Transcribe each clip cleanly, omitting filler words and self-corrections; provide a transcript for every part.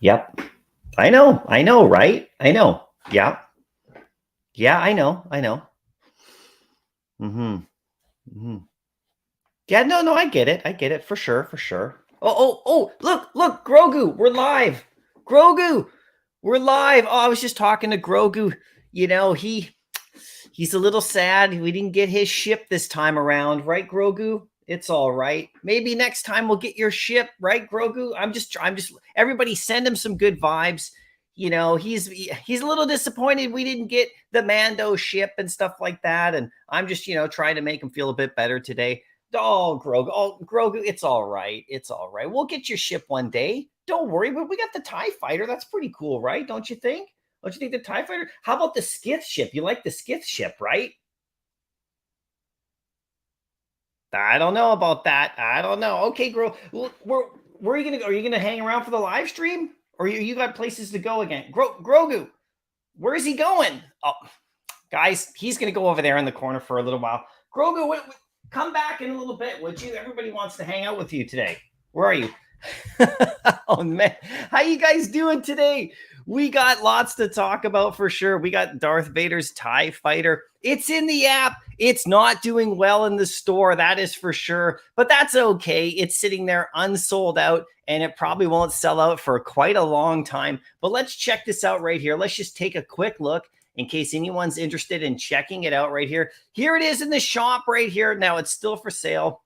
Yep. I know, right? I know. Yeah. Yeah, I know. Yeah, no, I get it for sure. Oh, look, Grogu, we're live. Grogu, we're live. Oh, I was just talking to Grogu. You know, he's a little sad. We didn't get his ship this time around, right, Grogu? It's all right. Maybe next time we'll get your ship, right, Grogu? I'm just everybody send him some good vibes. You know, he's a little disappointed we didn't get the Mando ship and stuff like that. And I'm just, trying to make him feel a bit better today. Oh, Grogu, it's all right. It's all right. We'll get your ship one day. Don't worry. But we got the TIE fighter. That's pretty cool, right? Don't you think? Don't you think the TIE fighter? How about the Skith ship? You like the Skith ship, right? I don't know about that. I don't know. Okay, girl. Where are you gonna go? Are you gonna hang around for the live stream, or you got places to go again? Grogu, where is he going? Oh, guys, he's gonna go over there in the corner for a little while. Grogu, come back in a little bit, would you? Everybody wants to hang out with you today. Where are you? Oh man, how you guys doing today? We got lots to talk about for sure. We got Darth Vader's TIE fighter. It's in the app. It's not doing well in the store, that is for sure, but that's okay. It's sitting there unsold out, and it probably won't sell out for quite a long time. But let's check this out right here. Let's just take a quick look in case anyone's interested in checking it out right here. Here it is in the shop right here. Now it's still for sale.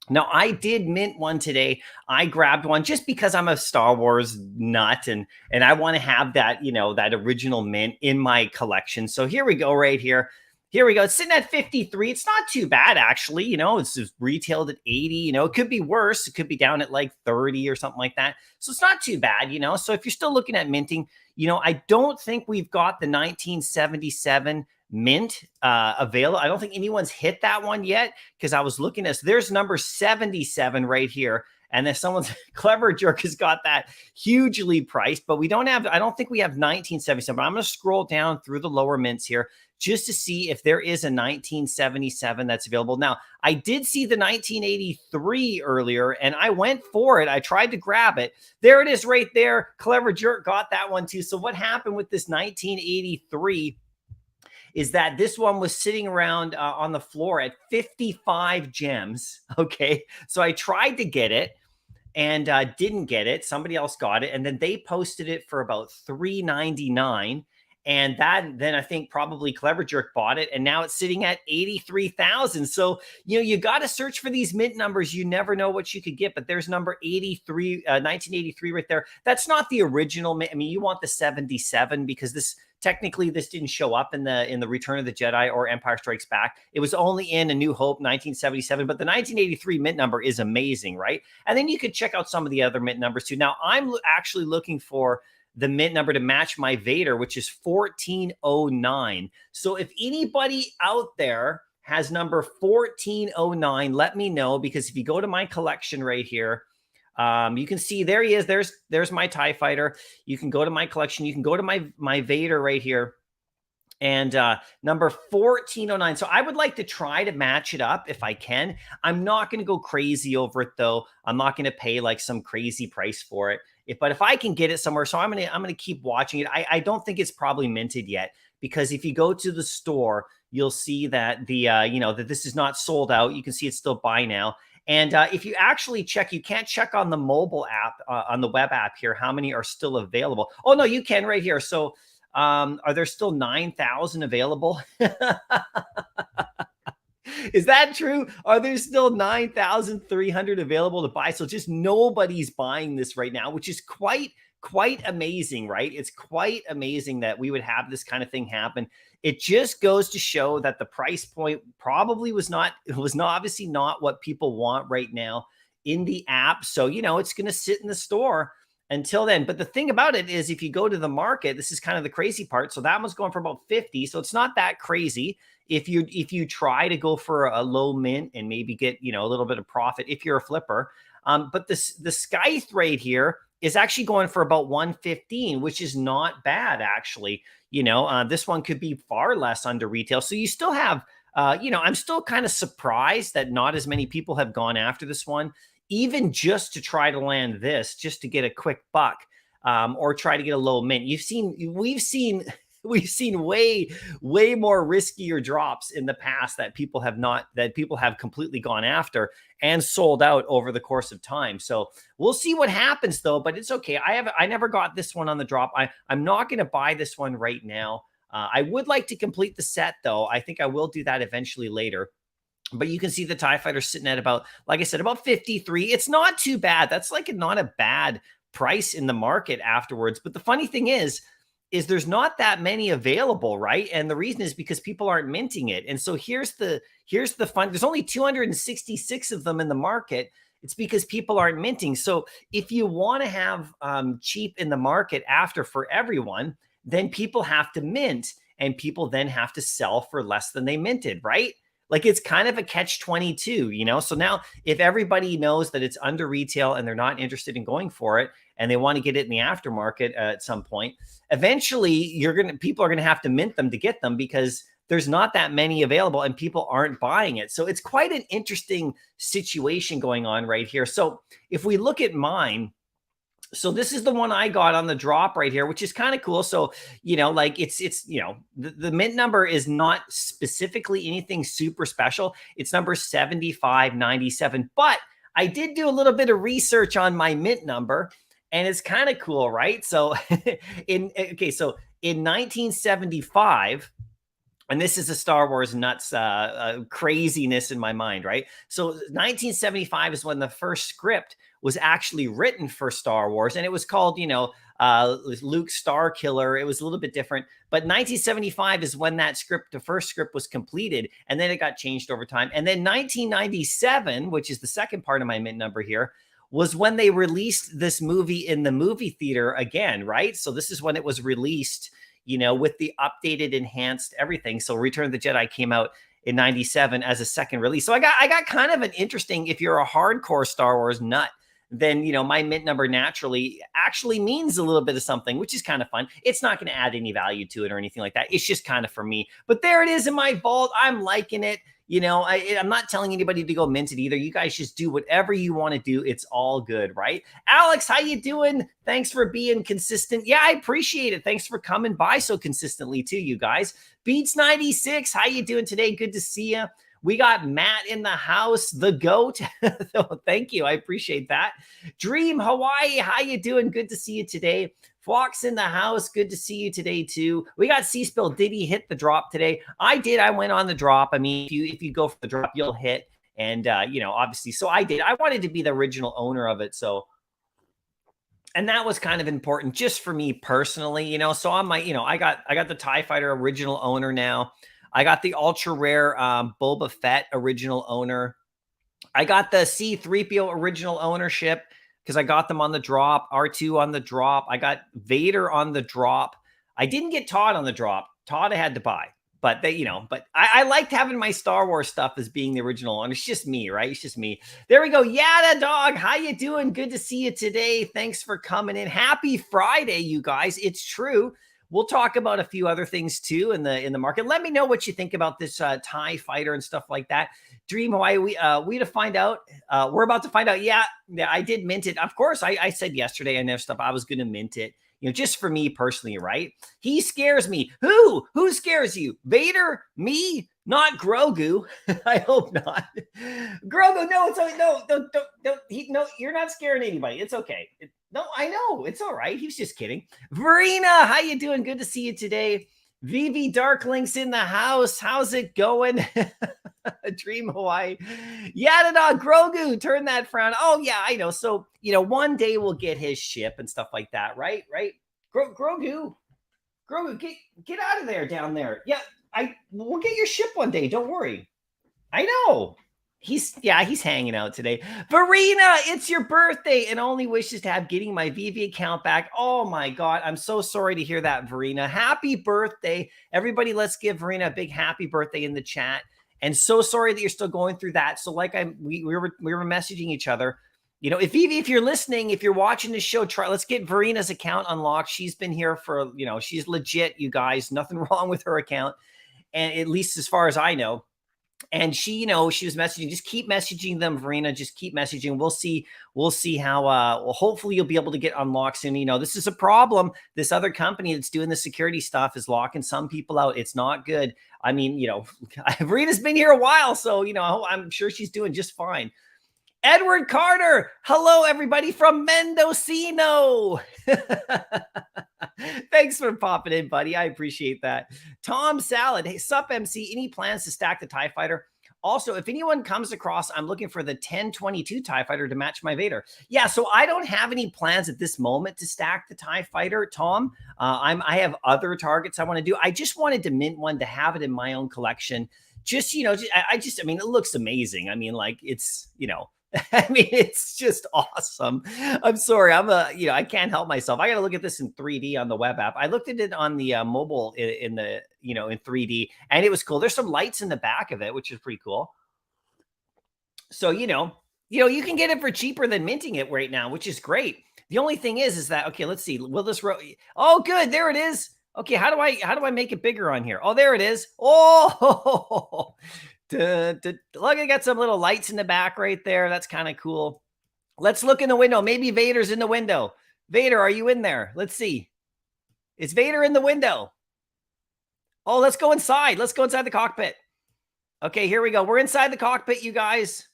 Now, I did mint one today. I grabbed one just because I'm a Star Wars nut and I want to have that, that original mint in my collection. So here we go right here. Here we go. It's sitting at 53. It's not too bad, actually. It's just retailed at 80. It could be worse. It could be down at like 30 or something like that. So it's not too bad, So if you're still looking at minting, I don't think we've got the 1977 mint available. I don't think anyone's hit that one yet because I was looking at, there's number 77 right here And then someone's Clever Jerk has got that hugely priced, but we don't have, I don't think we have 1977. But I'm going to scroll down through the lower mints here just to see if there is a 1977 that's available. Now, I did see the 1983 earlier, and I went for it. I tried to grab it. There it is right there. Clever Jerk got that one too. So what happened with this 1983 is that this one was sitting around on the floor at 55 gems. Okay, so I tried to get it and didn't get it. Somebody else got it, and then they posted it for about $3.99. And then I think probably Clever Jerk bought it, and now it's sitting at 83,000. So, you got to search for these mint numbers. You never know what you could get, but there's number 83, 1983 right there. That's not the original mint. I mean, you want the 77 because this didn't show up in the Return of the Jedi or Empire Strikes Back. It was only in A New Hope 1977, but the 1983 mint number is amazing, right? And then you could check out some of the other mint numbers too. Now, I'm actually looking for the mint number to match my Vader, which is 1409. So if anybody out there has number 1409, let me know, because if you go to my collection right here, you can see there he is. There's my TIE fighter. You can go to my collection. You can go to my Vader right here. And number 1409. So I would like to try to match it up if I can. I'm not going to go crazy over it though. I'm not going to pay like some crazy price for it. But if I can get it somewhere, so I'm gonna keep watching it. I don't think it's probably minted yet, because if you go to the store, you'll see that that this is not sold out. You can see it's still buy now. And if you actually check, you can't check on the mobile app, on the web app here, how many are still available. Oh no, you can right here. So are there still 9,000 available? Is that true? Are there still 9,300 available to buy? So just nobody's buying this right now, which is quite amazing, right? It's quite amazing that we would have this kind of thing happen. It just goes to show that the price point probably was obviously not what people want right now in the app. So, it's going to sit in the store until then. But the thing about it is, if you go to the market, this is kind of the crazy part. So that one's going for about 50. So it's not that crazy. If you try to go for a low mint and maybe get, a little bit of profit if you're a flipper. But the Scythe right here is actually going for about 115, which is not bad, actually. This one could be far less under retail. So you still have, I'm still kind of surprised that not as many people have gone after this one, even just to try to land this, just to get a quick buck, or try to get a low mint. We've seen way more riskier drops in the past that people have completely gone after and sold out over the course of time. So we'll see what happens though, but it's okay. I never got this one on the drop. I'm not going to buy this one right now. I would like to complete the set though. I think I will do that eventually later. But you can see the TIE fighter sitting at about, like I said, about 53. It's not too bad. That's not a bad price in the market afterwards. But the funny thing is there's not that many available, right? And the reason is because people aren't minting it. And so here's the fun. There's only 266 of them in the market. It's because people aren't minting. So if you want to have cheap in the market after for everyone, then people have to mint, and people then have to sell for less than they minted, right? Like, it's kind of a catch-22, So now if everybody knows that it's under retail and they're not interested in going for it, and they want to get it in the aftermarket at some point, eventually people are going to have to mint them to get them, because there's not that many available and people aren't buying it. So it's quite an interesting situation going on right here. So if we look at mine, so this is the one I got on the drop right here, which is kind of cool. So, the mint number is not specifically anything super special. It's number 7597. But I did do a little bit of research on my mint number, and it's kind of cool, right? So in 1975, and this is a Star Wars nuts craziness in my mind, right? So 1975 is when the first script was actually written for Star Wars, and it was called, Luke Star Killer. It was a little bit different, but 1975 is when the first script was completed, and then it got changed over time. And then 1997, which is the second part of my mint number here, was when they released this movie in the movie theater again, right? So this is when it was released, with the updated, enhanced everything. So Return of the Jedi came out in 97 as a second release. So I got kind of an interesting, if you're a hardcore Star Wars nut, then, my mint number naturally actually means a little bit of something, which is kind of fun. It's not going to add any value to it or anything like that. It's just kind of for me. But there it is in my vault. I'm liking it. I'm not telling anybody to go mint it either. You guys just do whatever you want to do. It's all good, right? Alex, how you doing? Thanks for being consistent. Yeah, I appreciate it. Thanks for coming by so consistently too, you guys. Beats 96, how you doing today? Good to see you. We got Matt in the house, the GOAT. So thank you. I appreciate that. Dream Hawaii, how you doing? Good to see you today. Fox in the house. Good to see you today too. We got C-Spill. Did he hit the drop today? I did. I went on the drop. I mean, if you go for the drop, you'll hit. And obviously, so I did. I wanted to be the original owner of it. So, and that was kind of important just for me personally, So on my, I got the TIE Fighter original owner now. I got the ultra rare Boba Fett original owner. I got the C-3PO original ownership because I got them on the drop. R2 on the drop. I got Vader on the drop. I didn't get Todd on the drop. Todd I had to buy. But but I liked having my Star Wars stuff as being the original one. It's just me, right? It's just me. There we go. Yada dog. How you doing? Good to see you today. Thanks for coming in. Happy Friday, you guys. It's true. We'll talk about a few other things too in the market. Let me know what you think about this TIE Fighter and stuff like that. Dream Hawaii, we to find out. We're about to find out. Yeah, I did mint it. Of course, I said yesterday and stuff I was going to mint it. Just for me personally, right? He scares me. Who scares you? Vader? Me? Not Grogu. I hope not. Grogu, no, it's no, you're not scaring anybody. It's okay. No, I know. It's all right. He was just kidding. Verena, how you doing? Good to see you today. Vivi Darklink's in the house. How's it going? Dream Hawaii. Yada Grogu, turn that frown. Oh, yeah, I know. So, one day we'll get his ship and stuff like that, right? Right? Grogu, get out of there down there. Yeah, we'll get your ship one day. Don't worry. I know. He's hanging out today. Verena, it's your birthday and only wishes to have getting my Vivi account back. Oh my God. I'm so sorry to hear that, Verena. Happy birthday. Everybody, let's give Verena a big happy birthday in the chat. And so sorry that you're still going through that. So like we were messaging each other. If Vivi, if you're listening, if you're watching this show, let's get Verena's account unlocked. She's been here for, she's legit, you guys. Nothing wrong with her account. And at least as far as I know. And she, she was messaging, just keep messaging them, Verena, just keep messaging. We'll see how, hopefully you'll be able to get unlocked soon. This is a problem. This other company that's doing the security stuff is locking some people out. It's not good. I mean, Verena's been here a while, so, I'm sure she's doing just fine. Edward Carter. Hello, everybody from Mendocino. Thanks for popping in, buddy. I appreciate that. Tom Salad. Hey, sup, MC. Any plans to stack the TIE Fighter? Also, if anyone comes across, I'm looking for the 1022 TIE Fighter to match my Vader. Yeah, so I don't have any plans at this moment to stack the TIE Fighter, Tom. I have other targets I want to do. I just wanted to mint one to have it in my own collection. Just, I mean, it looks amazing. I mean, like it's, I mean, it's just awesome. I'm sorry. I can't help myself. I got to look at this in 3D on the web app. I looked at it on the mobile in the, in 3D, and it was cool. There's some lights in the back of it, which is pretty cool. So, you can get it for cheaper than minting it right now, which is great. The only thing is that, okay, let's see. Will this oh, good. There it is. Okay. How do I make it bigger on here? Oh, there it is. Oh, look, I got some little lights in the back right there. That's kind of cool. Let's look in the window. Maybe Vader's in the window. Vader, are you in there? Let's see. Is Vader in the window? Oh, let's go inside. Let's go inside the cockpit. Okay, here we go. We're inside the cockpit, you guys.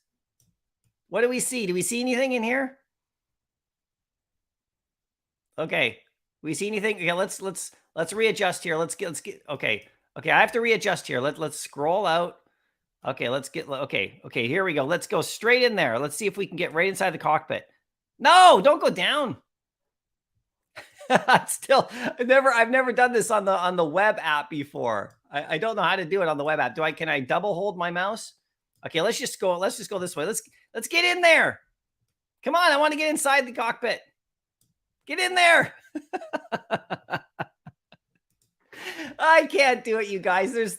What do we see? Do we see anything in here? Okay. We see anything? Okay, let's readjust here. Let's get okay. Okay, I have to readjust here. Let's scroll out. Okay, okay, here we go. Let's go straight in there. Let's see if we can get right inside the cockpit. No, don't go down. I've never done this on the web app before. I don't know how to do it on the web app. Can I double hold my mouse? Okay, let's just go this way. Let's get in there. Come on, I want to get inside the cockpit. Get in there. I can't do it, you guys. There's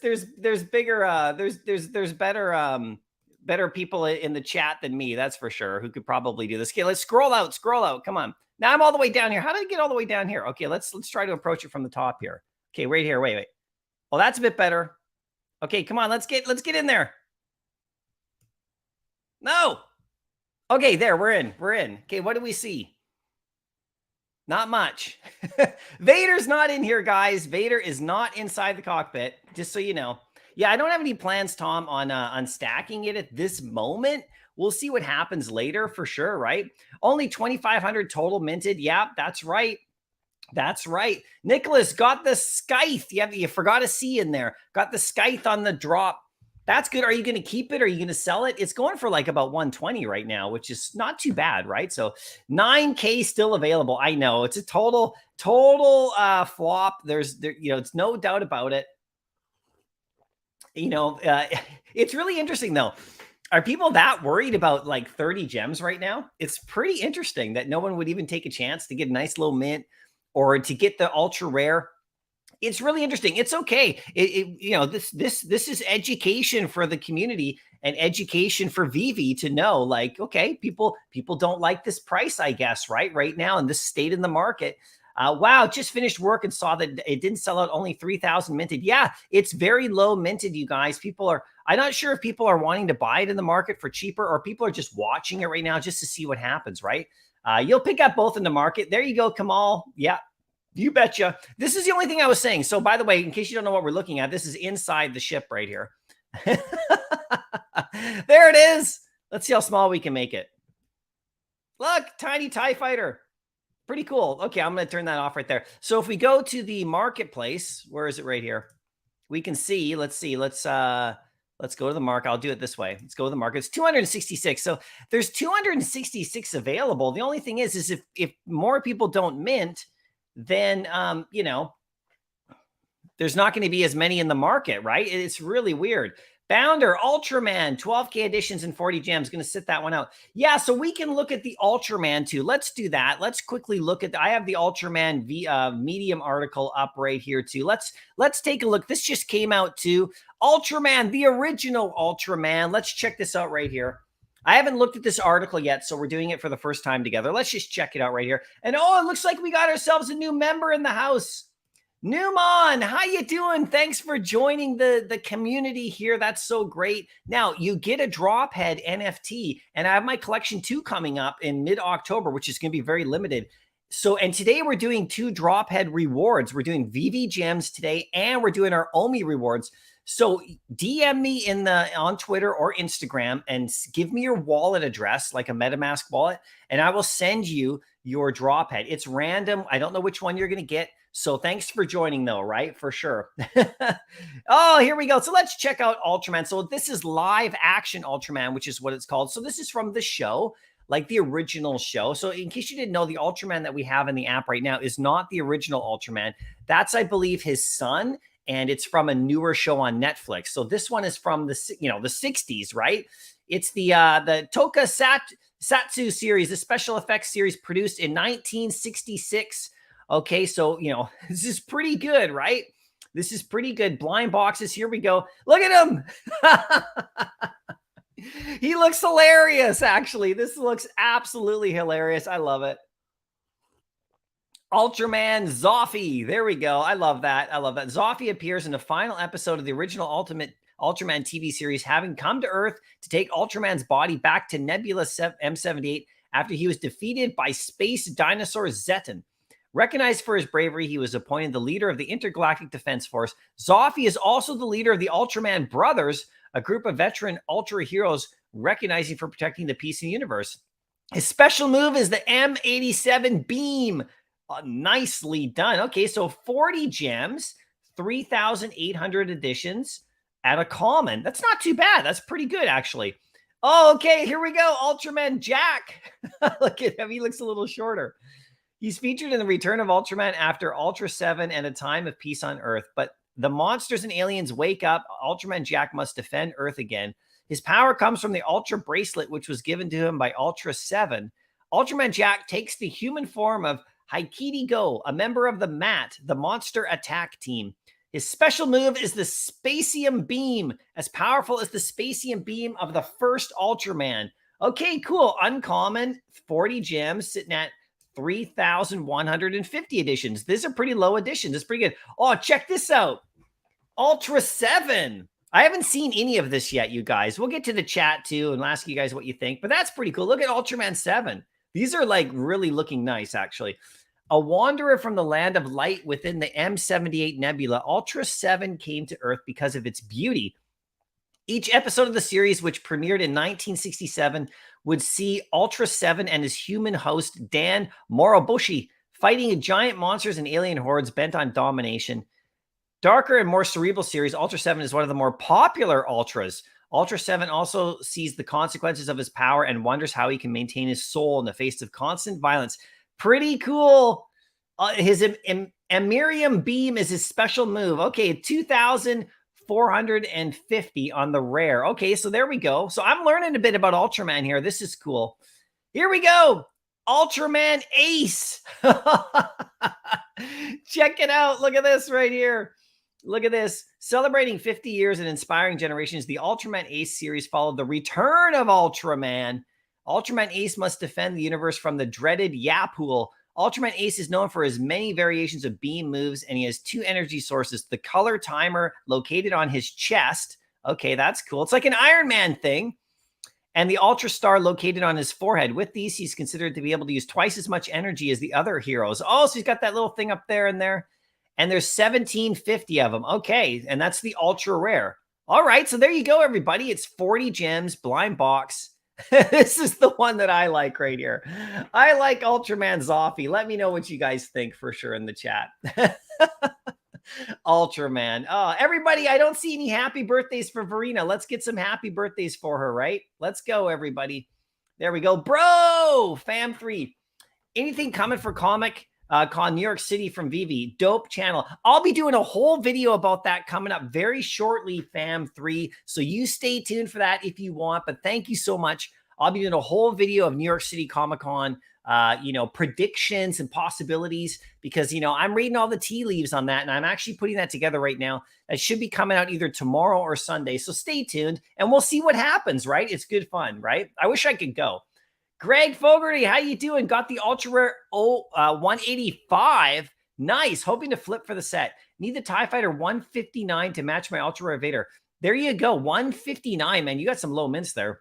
bigger, there's better better people in the chat than me, that's for sure, who could probably do this. Okay, let's scroll out, scroll out. Come on. Now I'm all the way down here. How did I get all the way down here? Okay, let's try to approach it from the top here. Okay, right here. Wait. Well, that's a bit better. Okay, come on. Let's get in there. No. Okay, there, we're in. We're in. Okay, what do we see? Not much. Vader's not in here, guys. Vader is not inside the cockpit, just so you know. Yeah, I don't have any plans, Tom, on stacking it at this moment. We'll see what happens later for sure, right? Only 2,500 total minted. Yeah, that's right. That's right. Nicholas got the scythe. You forgot a C in there. Got the scythe on the drop. That's good. Are you going to keep it? Or are you going to sell it? It's going for like about 120 right now, which is not too bad, right? So 9K still available. I know it's a total flop. It's no doubt about it. It's really interesting though. Are people that worried about like 30 gems right now? It's pretty interesting that no one would even take a chance to get a nice little mint or to get the ultra rare. It's really interesting. It's okay. This is education for the community and education for Vivi to know, like, okay, people don't like this price, I guess, right now in this state in the market. Wow, just finished work and saw that it didn't sell out, only 3,000 minted. Yeah, it's very low minted, you guys. I'm not sure if people are wanting to buy it in the market for cheaper or people are just watching it right now just to see what happens, right? You'll pick up both in the market. There you go, Kamal. Yeah. You betcha. This is the only thing I was saying. So by the way, in case you don't know what we're looking at, this is inside the ship right here. There it is. Let's see how small we can make it. Look, tiny TIE fighter. Pretty cool. Okay, I'm going to turn that off right there. So if we go to the marketplace, where is it right here? We can see, let's go to the market. I'll do it this way. Let's go to the market. It's 266. So there's 266 available. The only thing is if more people don't mint, then, there's not going to be as many in the market, right? It's really weird. Bounder, Ultraman, 12K editions and 40 gems. Going to sit that one out. Yeah, so we can look at the Ultraman too. Let's do that. Let's quickly look at, I have the Ultraman Medium article up right here too. Let's take a look. This just came out too. Ultraman, the original Ultraman. Let's check this out right here. I haven't looked at this article yet, so we're doing it for the first time together. Let's just check it out right here. And oh, it looks like we got ourselves a new member in the house. Newman, how you doing? Thanks for joining the community here. That's so great. Now, you get a drop head NFT, and I have my collection 2 coming up in mid-October, which is going to be very limited. So, and today we're doing 2 drop head rewards. We're doing Vivi gems today, and we're doing our Omi rewards. So DM me on Twitter or Instagram and give me your wallet address, like a MetaMask wallet, and I will send you your drop head. It's random. I don't know which one you're going to get. So thanks for joining though, right? For sure. Oh, here we go. So let's check out Ultraman. So this is live action Ultraman, which is what it's called. So this is from the show, like the original show. So in case you didn't know, the Ultraman that we have in the app right now is not the original Ultraman. That's, I believe, his son. And it's from a newer show on Netflix. So this one is from the 60s, right? It's the Toka Satsu series, the special effects series produced in 1966. Okay, so, this is pretty good, right? This is pretty good. Blind boxes, here we go. Look at him. He looks hilarious, actually. This looks absolutely hilarious. I love it. Ultraman Zoffy. There we go. I love that. I love that. Zoffy appears in the final episode of the original Ultimate Ultraman TV series, having come to Earth to take Ultraman's body back to Nebula M78 after he was defeated by space dinosaur Zeton. Recognized for his bravery, he was appointed the leader of the Intergalactic Defense Force. Zoffy is also the leader of the Ultraman Brothers, a group of veteran Ultra heroes recognizing for protecting the peace in the universe. His special move is the M87 beam. Nicely done. Okay, so 40 gems, 3,800 editions at a common. That's not too bad. That's pretty good, actually. Oh, okay, here we go. Ultraman Jack. Look at him. He looks a little shorter. He's featured in the Return of Ultraman after Ultra 7 and A Time of Peace on Earth. But the monsters and aliens wake up. Ultraman Jack must defend Earth again. His power comes from the Ultra Bracelet, which was given to him by Ultra 7. Ultraman Jack takes the human form of Haikidi Go, a member of the MAT, the Monster Attack Team. His special move is the Spacium Beam, as powerful as the Spacium Beam of the first Ultraman. Okay, cool. Uncommon, 40 gems, sitting at 3,150 editions. These are pretty low editions. It's pretty good. Oh, check this out. Ultra 7. I haven't seen any of this yet, you guys. We'll get to the chat too and ask you guys what you think, but that's pretty cool. Look at Ultraman 7. These are like really looking nice, actually. A wanderer from the land of light within the M78 Nebula, Ultra 7 came to Earth because of its beauty. Each episode of the series, which premiered in 1967, would see Ultra 7 and his human host, Dan Moroboshi, fighting giant monsters and alien hordes bent on domination. Darker and more cerebral series, Ultra 7 is one of the more popular Ultras. Ultra 7 also sees the consequences of his power and wonders how he can maintain his soul in the face of constant violence. Pretty cool. His Amirium Beam is his special move. Okay, 2,450 on the rare. Okay, so there we go. So I'm learning a bit about Ultraman here. This is cool. Here we go. Ultraman Ace. Check it out. Look at this right here. Look at this. Celebrating 50 years and inspiring generations, the Ultraman Ace series followed the return of Ultraman. Ultraman Ace must defend the universe from the dreaded Yapul. Ultraman Ace is known for his many variations of beam moves, and he has two energy sources. The color timer located on his chest. Okay, that's cool. It's like an Iron Man thing. And the Ultra Star located on his forehead. With these, he's considered to be able to use twice as much energy as the other heroes. Oh, so he's got that little thing up there and there. And there's 1,750 of them. Okay, and that's the ultra rare. All right, so there you go, everybody. It's 40 gems, blind box. This is the one that I like right here. I like Ultraman Zoffy. Let me know what you guys think for sure in the chat. Ultraman. Oh, everybody, I don't see any happy birthdays for Verena. Let's get some happy birthdays for her, right? Let's go, everybody. There we go. Bro, fam 3. Anything coming for Comic Con New York City from Vivi? Dope channel. I'll be doing a whole video about that coming up very shortly, fam 3. So you stay tuned for that if you want. But thank you so much. I'll be doing a whole video of New York City Comic Con, predictions and possibilities, because, I'm reading all the tea leaves on that, and I'm actually putting that together right now. That should be coming out either tomorrow or Sunday. So stay tuned and we'll see what happens, right? It's good fun, right? I wish I could go. Greg Fogarty, how you doing? Got the Ultra Rare 185. Nice. Hoping to flip for the set. Need the TIE Fighter 159 to match my Ultra Rare Vader. There you go. 159, man. You got some low mints there.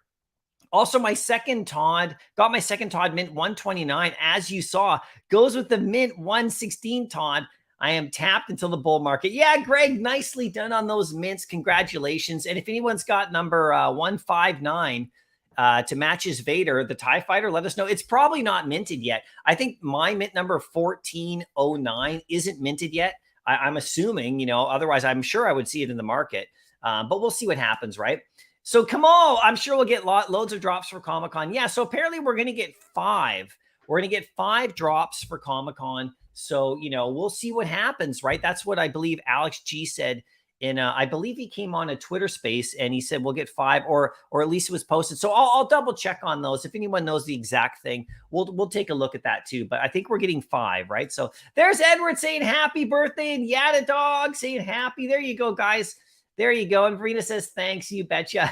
Also, my second Todd, got my second Todd mint 129, as you saw. Goes with the mint 116 Todd. I am tapped until the bull market. Yeah, Greg, nicely done on those mints. Congratulations. And if anyone's got number 159, to match his Vader, the TIE Fighter, let us know. It's probably not minted yet. I think my mint number 1409 isn't minted yet. I'm assuming, otherwise I'm sure I would see it in the market. But we'll see what happens, right? So come on, I'm sure we'll get loads of drops for Comic-Con. Yeah, so apparently we're going to get 5. We're going to get 5 drops for Comic-Con. So, we'll see what happens, right? That's what I believe Alex G said. I believe he came on a Twitter space and he said we'll get 5, or at least it was posted. So I'll double check on those. If anyone knows the exact thing, we'll take a look at that too. But I think we're getting 5, right? So there's Edward saying happy birthday, and Yada Dog saying happy. There you go, guys. There you go. And Verena says thanks. You betcha.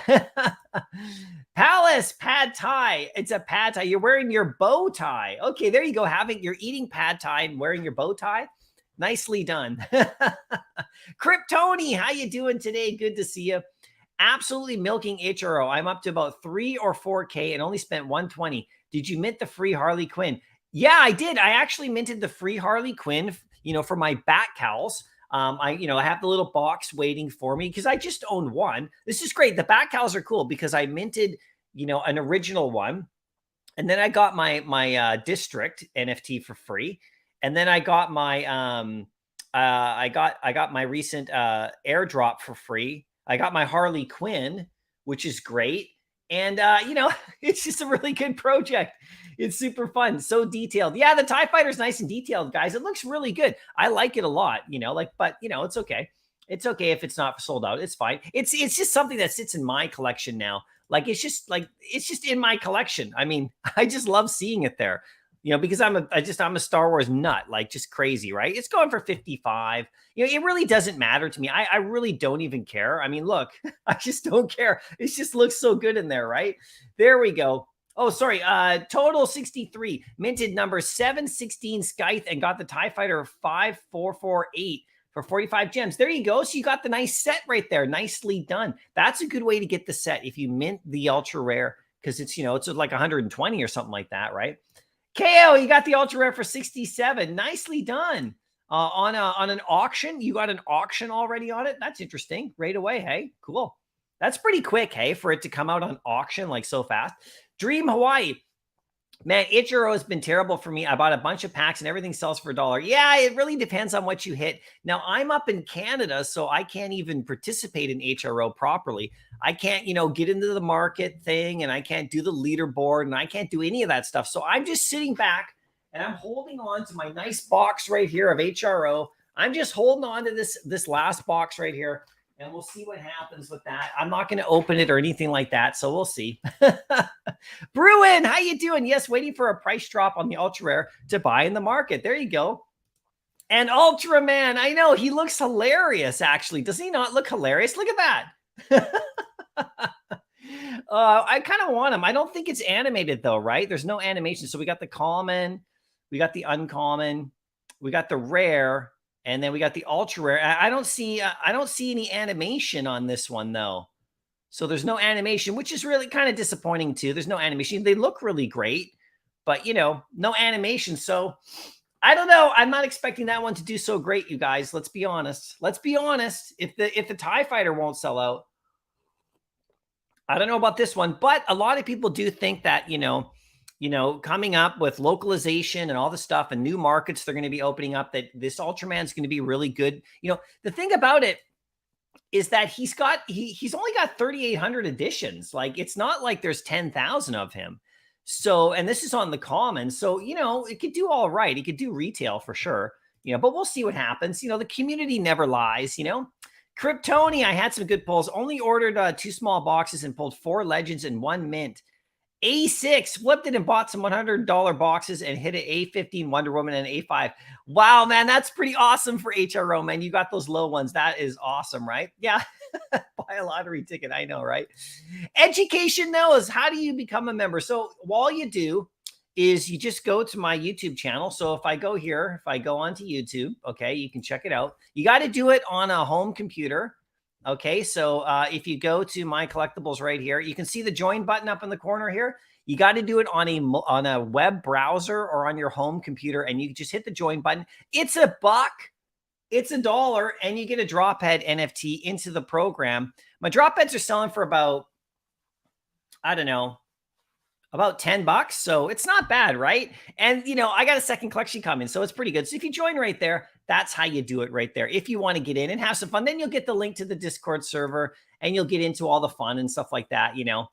Palace Pad Thai. It's a pad thai. You're wearing your bow tie. Okay, there you go. You're eating pad thai and wearing your bow tie. Nicely done. Kryptoni, how you doing today? Good to see you. Absolutely milking HRO. I'm up to about 3 or 4K and only spent 120. Did you mint the free Harley Quinn? Yeah, I did. I actually minted the free Harley Quinn, for my bat cowls. I have the little box waiting for me because I just own one. This is great. The bat cowls are cool because I minted, an original one. And then I got my district NFT for free. And then I got my I got my recent airdrop for free. I got my Harley Quinn, which is great. And it's just a really good project. It's super fun, so detailed. Yeah, the TIE Fighter's nice and detailed, guys. It looks really good. I like it a lot, but it's okay. It's okay if it's not sold out. It's fine. It's just something that sits in my collection now. It's just in my collection. I mean, I just love seeing it there. You know, because I'm a Star Wars nut, like just crazy, right? It's going for 55. You know, it really doesn't matter to me. I really don't even care. I mean, look, I just don't care. It just looks so good in there, right? There we go. Oh, sorry. Total 63. Minted number 716 Scythe and got the TIE Fighter 5448 for 45 gems. There you go. So you got the nice set right there. Nicely done. That's a good way to get the set if you mint the ultra rare, because it's, you know, it's like 120 or something like that, right? KO, you got the ultra rare for 67. Nicely done. On an auction, you got an auction already on it. That's interesting. Right away, hey, cool. That's pretty quick, hey, for it to come out on auction like so fast. Dream Hawaii. Man, Ichiro has been terrible for me. I bought a bunch of packs and everything sells for $1. Yeah, it really depends on what you hit. Now, I'm up in Canada, so I can't even participate in HRO properly. I can't, you know, get into the market thing, and I can't do the leaderboard, and I can't do any of that stuff. So I'm just sitting back and I'm holding on to my nice box right here of HRO. I'm just holding on to this last box right here, and we'll see what happens with that. I'm not going to open it or anything like that, so we'll see. Bruin, how you doing? Yes, waiting for a price drop on the ultra rare to buy in the market. There you go. And Ultraman, I know he looks hilarious. Actually, does he not look hilarious? Look at that. I kind of want him. I don't think it's animated though, right? There's no animation. So we got the common, we got the uncommon, we got the rare, and then we got the ultra rare. I don't see any animation on this one though. So there's no animation, which is really kind of disappointing too. There's no animation. They look really great, but you know, no animation. So I don't know. I'm not expecting that one to do so great, you guys. Let's be honest. Let's be honest. If the TIE Fighter won't sell out, I don't know about this one, but a lot of people do think that, you know, coming up with localization and all the stuff and new markets they're going to be opening up, that this Ultraman is going to be really good. You know, the thing about it is that he's only got 3,800 editions. Like, it's not like there's 10,000 of him. So, and this is on the common. So, you know, it could do all right. It could do retail for sure, you know, but we'll see what happens. You know, the community never lies, you know. Kryptoni, I had some good pulls. Only ordered 2 small boxes and pulled 4 legends and 1 mint. A6 flipped it and bought some $100 boxes and hit an A15 Wonder Woman and an A5. Wow, man, that's pretty awesome for HRO, man. You got those low ones. That is awesome, right? Yeah. Buy a lottery ticket. I know, right? Education knows. How do you become a member? So all you do is you just go to my YouTube channel. So if I go here, if I go onto YouTube, okay, you can check it out. You got to do it on a home computer. Okay, so if you go to Mycollectables right here, you can see the join button up in the corner here. You got to do it on a web browser or on your home computer, and you just hit the join button. It's $1, it's $1, and you get a drop head NFT into the program. My drop heads are selling for about, I don't know, about $10. So it's not bad, right? And, you know, I got a second collection coming, so it's pretty good. So if you join right there, that's how you do it right there. If you want to get in and have some fun, then you'll get the link to the Discord server and you'll get into all the fun and stuff like that, you know,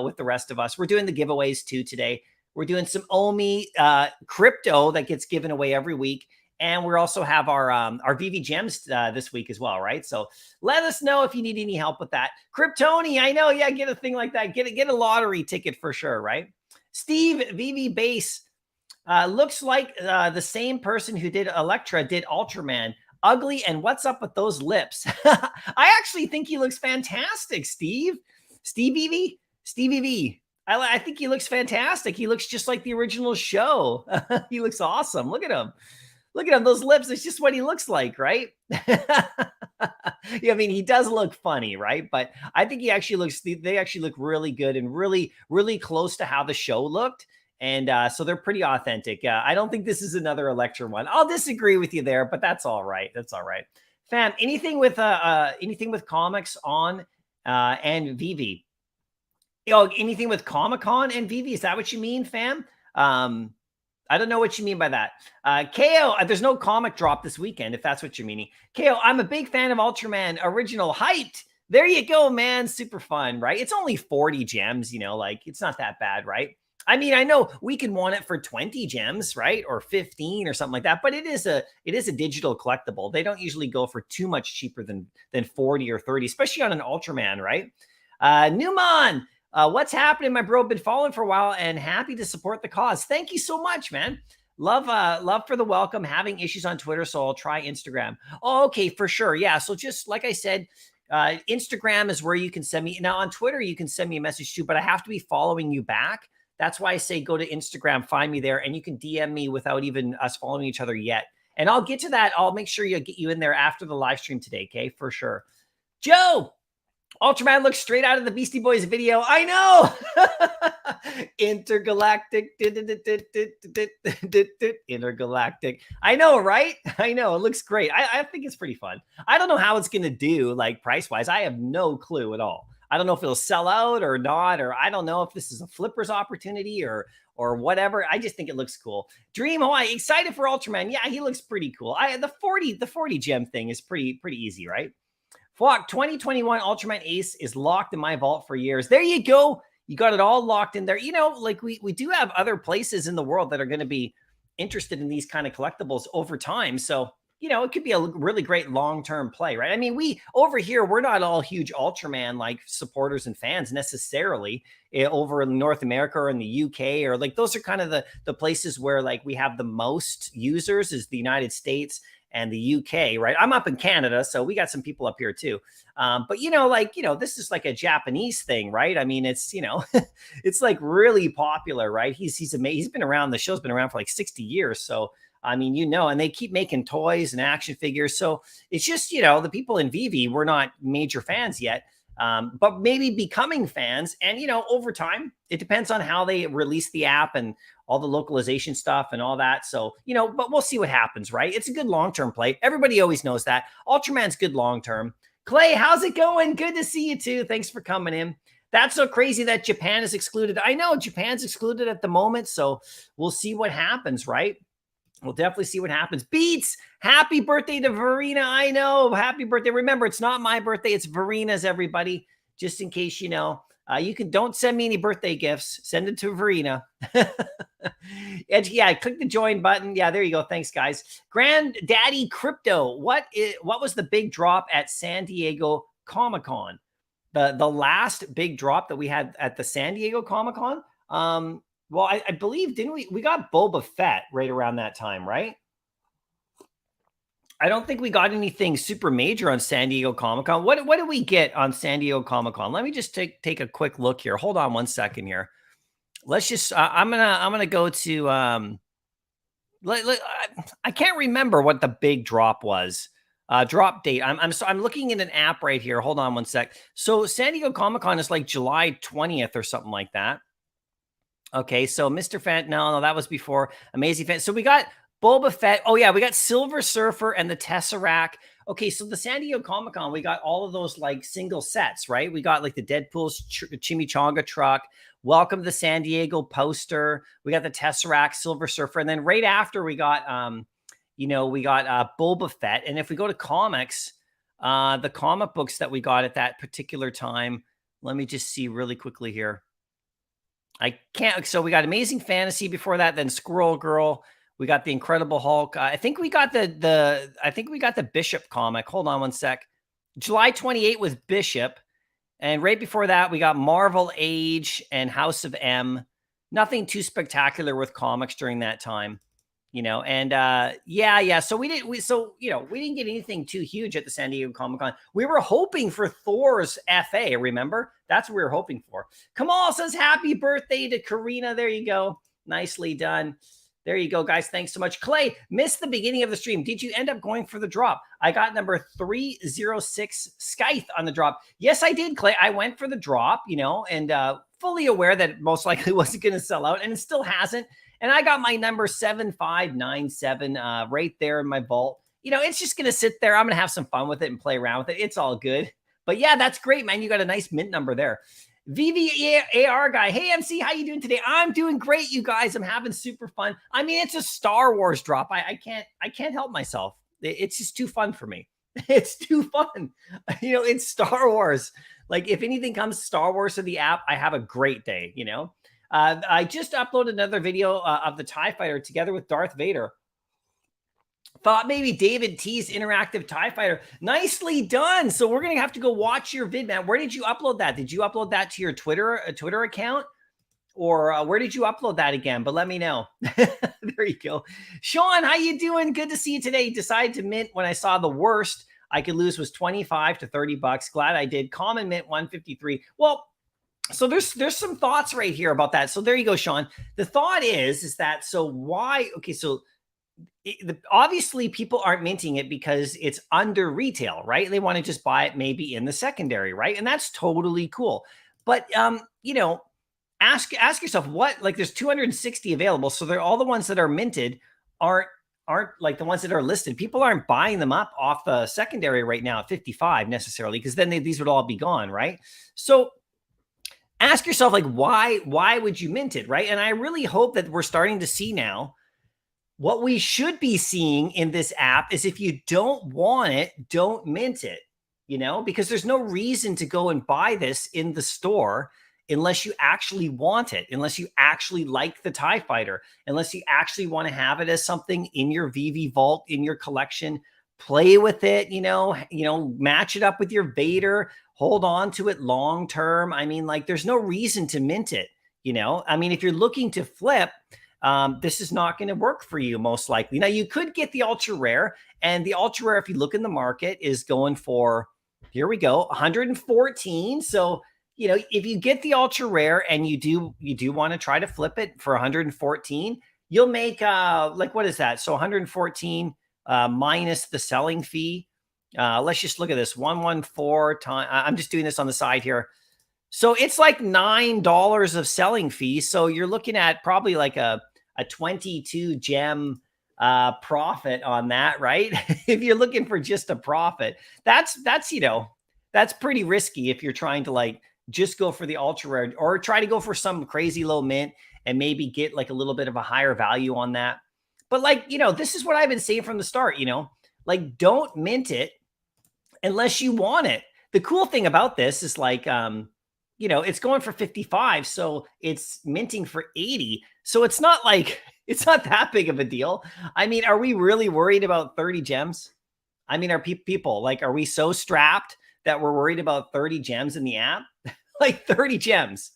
with the rest of us. We're doing the giveaways too today. We're doing some OMI crypto that gets given away every week. And we also have our Vivi gems this week as well, right? So let us know if you need any help with that. Kryptoni, I know, yeah, get a thing like that. Get a lottery ticket for sure, right? Steve, Vivi Base, looks like the same person who did Elektra did Ultraman. Ugly, and what's up with those lips? I actually think he looks fantastic, Steve. Stevie V. I think he looks fantastic. He looks just like the original show. He looks awesome. Look at him. Look at him. Those lips. It's just what he looks like, right? Yeah, I mean, he does look funny, right? But I think they actually look really good and really, really close to how the show looked. And so they're pretty authentic. I don't think this is another Electra one. I'll disagree with you there, but that's all right. That's all right. Fam, anything with comics on and Vivi? You know, anything with Comic-Con and Vivi? Is that what you mean, fam? I don't know what you mean by that. KO, there's no comic drop this weekend, if that's what you're meaning. KO, I'm a big fan of Ultraman original hyped. There you go, man. Super fun, right? It's only 40 gems, you know, like it's not that bad, right? I mean, I know we can want it for 20 gems, right? Or 15 or something like that, but it is a digital collectible. They don't usually go for too much cheaper than 40 or 30, especially on an Ultraman, right? Newman, What's happening, my bro? Been following for a while and happy to support the cause. Thank you so much, man. Love for the welcome. Having issues on Twitter, so I'll try Instagram. Oh, okay, for sure. Yeah. So just like I said, Instagram is where you can send me. Now on Twitter, you can send me a message too, but I have to be following you back. That's why I say go to Instagram, find me there, and you can DM me without even us following each other yet. And I'll get to that. I'll make sure you get you in there after the live stream today. Okay, for sure. Joe, Ultraman looks straight out of the Beastie Boys video. I know. Intergalactic. Intergalactic. I know, right? I know. It looks great. I think it's pretty fun. I don't know how it's going to do, like, price-wise. I have no clue at all. I don't know if it'll sell out or not, or I don't know if this is a flipper's opportunity or whatever. I just think it looks cool. Dream Hawaii, excited for Ultraman. Yeah, he looks pretty cool. The 40 gem thing is pretty easy, right? Flock 2021 Ultraman Ace is locked in my vault for years. There you go. You got it all locked in there. You know, like we do have other places in the world that are going to be interested in these kind of collectibles over time. So, you know, it could be a really great long-term play, right? I mean, we over here, we're not all huge Ultraman like supporters and fans necessarily over in North America or in the UK, or like those are kind of the places where like we have the most users is the United States and the UK, right? I'm up in Canada, so we got some people up here too. But you know, like, you know, this is like a Japanese thing, right? I mean, it's, you know, it's like really popular, right? He's amazing. He's been around, the show's been around for like 60 years. So, I mean, you know, and they keep making toys and action figures. So it's just, you know, the people in Vivi, we're not major fans yet. But maybe becoming fans. And, you know, over time, it depends on how they release the app and all the localization stuff and all that. So, you know, but we'll see what happens, right? It's a good long-term play. Everybody always knows that. Ultraman's good long-term. Clay, how's it going? Good to see you too. Thanks for coming in. That's so crazy that Japan is excluded. I know Japan's excluded at the moment. So we'll see what happens, right? We'll definitely see what happens. Beats, happy birthday to Verena. I know, happy birthday. Remember, it's not my birthday. It's Verena's, everybody, just in case you know. Don't send me any birthday gifts. Send it to Verena. And yeah, click the join button. Yeah, there you go. Thanks, guys. Granddaddy Crypto. What was the big drop at San Diego Comic-Con? The last big drop that we had at the San Diego Comic-Con? Well, I believe, didn't we got Boba Fett right around that time, right? I don't think we got anything super major on San Diego Comic-Con. What did we get on San Diego Comic-Con? Let me just take a quick look here. Hold on one second here. Let's just I'm gonna go to I can't remember what the big drop was. Drop date. I'm looking at an app right here. Hold on one sec. So San Diego Comic-Con is like July 20th or something like that. Okay, so Mr. Fan, no, that was before Amazing Fan. So we got Boba Fett. Oh, yeah, we got Silver Surfer and the Tesseract. Okay, so the San Diego Comic-Con, we got all of those like single sets, right? We got like the Deadpool's Chimichanga truck, Welcome to the San Diego poster. We got the Tesseract, Silver Surfer. And then right after we got, Boba Fett. And if we go to comics, the comic books that we got at that particular time, let me just see really quickly here. I can't. So we got Amazing Fantasy before that, then Squirrel Girl. We got the Incredible Hulk. I think we got the Bishop comic. Hold on one sec. July 28 was Bishop. And right before that, we got Marvel Age and House of M. Nothing too spectacular with comics during that time. You know, and yeah. So we didn't get anything too huge at the San Diego Comic-Con. We were hoping for Thor's FA, remember? That's what we were hoping for. Kamal says happy birthday to Karina. There you go. Nicely done. There you go, guys. Thanks so much. Clay, missed the beginning of the stream. Did you end up going for the drop? I got number 306 Scythe on the drop. Yes, I did, Clay. I went for the drop, you know, and fully aware that it most likely wasn't going to sell out, and it still hasn't. And I got my number 7597 right there in my vault. You know, it's just going to sit there. I'm going to have some fun with it and play around with it. It's all good. But yeah, that's great, man. You got a nice mint number there. VVAR guy. Hey, MC, how you doing today? I'm doing great, you guys. I'm having super fun. I mean, it's a Star Wars drop. I can't help myself. It's just too fun for me. It's too fun. You know, it's Star Wars. Like if anything comes Star Wars to the app, I have a great day, you know? I just uploaded another video of the TIE Fighter together with Darth Vader. Thought maybe David T's interactive TIE Fighter. Nicely done. So we're going to have to go watch your vid, man. Where did you upload that? Did you upload that to your Twitter account? Or where did you upload that again? But let me know. There you go. Sean, how you doing? Good to see you today. Decided to mint when I saw the worst I could lose was 25 to 30 bucks. Glad I did. Common mint 153. Well, so there's some thoughts right here about that. So there you go, Sean. The thought is that, so why? Okay, so obviously people aren't minting it because it's under retail, right? They want to just buy it maybe in the secondary, right? And that's totally cool. But you know, ask yourself what, like, there's 260 available, so they're all the ones that are minted aren't like the ones that are listed. People aren't buying them up off the secondary right now at 55 necessarily, because then these would all be gone, right? So ask yourself, like, why would you mint it, right? And I really hope that we're starting to see now what we should be seeing in this app is, if you don't want it, don't mint it, you know, because there's no reason to go and buy this in the store unless you actually want it, unless you actually like the TIE Fighter, unless you actually want to have it as something in your Vivi vault, in your collection, play with it, you know, match it up with your Vader, hold on to it long term. I mean, like, there's no reason to mint it, you know. I mean, if you're looking to flip, this is not going to work for you most likely. Now, you could get the ultra rare, and the ultra rare, if you look in the market, is going for, here we go, 114. So, you know, if you get the ultra rare and you do want to try to flip it for 114, you'll make like, what is that? So 114 minus the selling fee. Let's just look at this. 114 times. I'm just doing this on the side here. So it's like $9 of selling fee. So you're looking at probably like a 22 gem profit on that, right? If you're looking for just a profit, that's, you know, that's pretty risky if you're trying to, like, just go for the ultra rare, or try to go for some crazy low mint and maybe get like a little bit of a higher value on that. But, like, you know, this is what I've been saying from the start, you know, like, don't mint it unless you want it. The cool thing about this is, like, you know, it's going for 55, so it's minting for 80. So it's not like, it's not that big of a deal. I mean, are we really worried about 30 gems? I mean, are people like, are we so strapped that we're worried about 30 gems in the app? Like, 30 gems,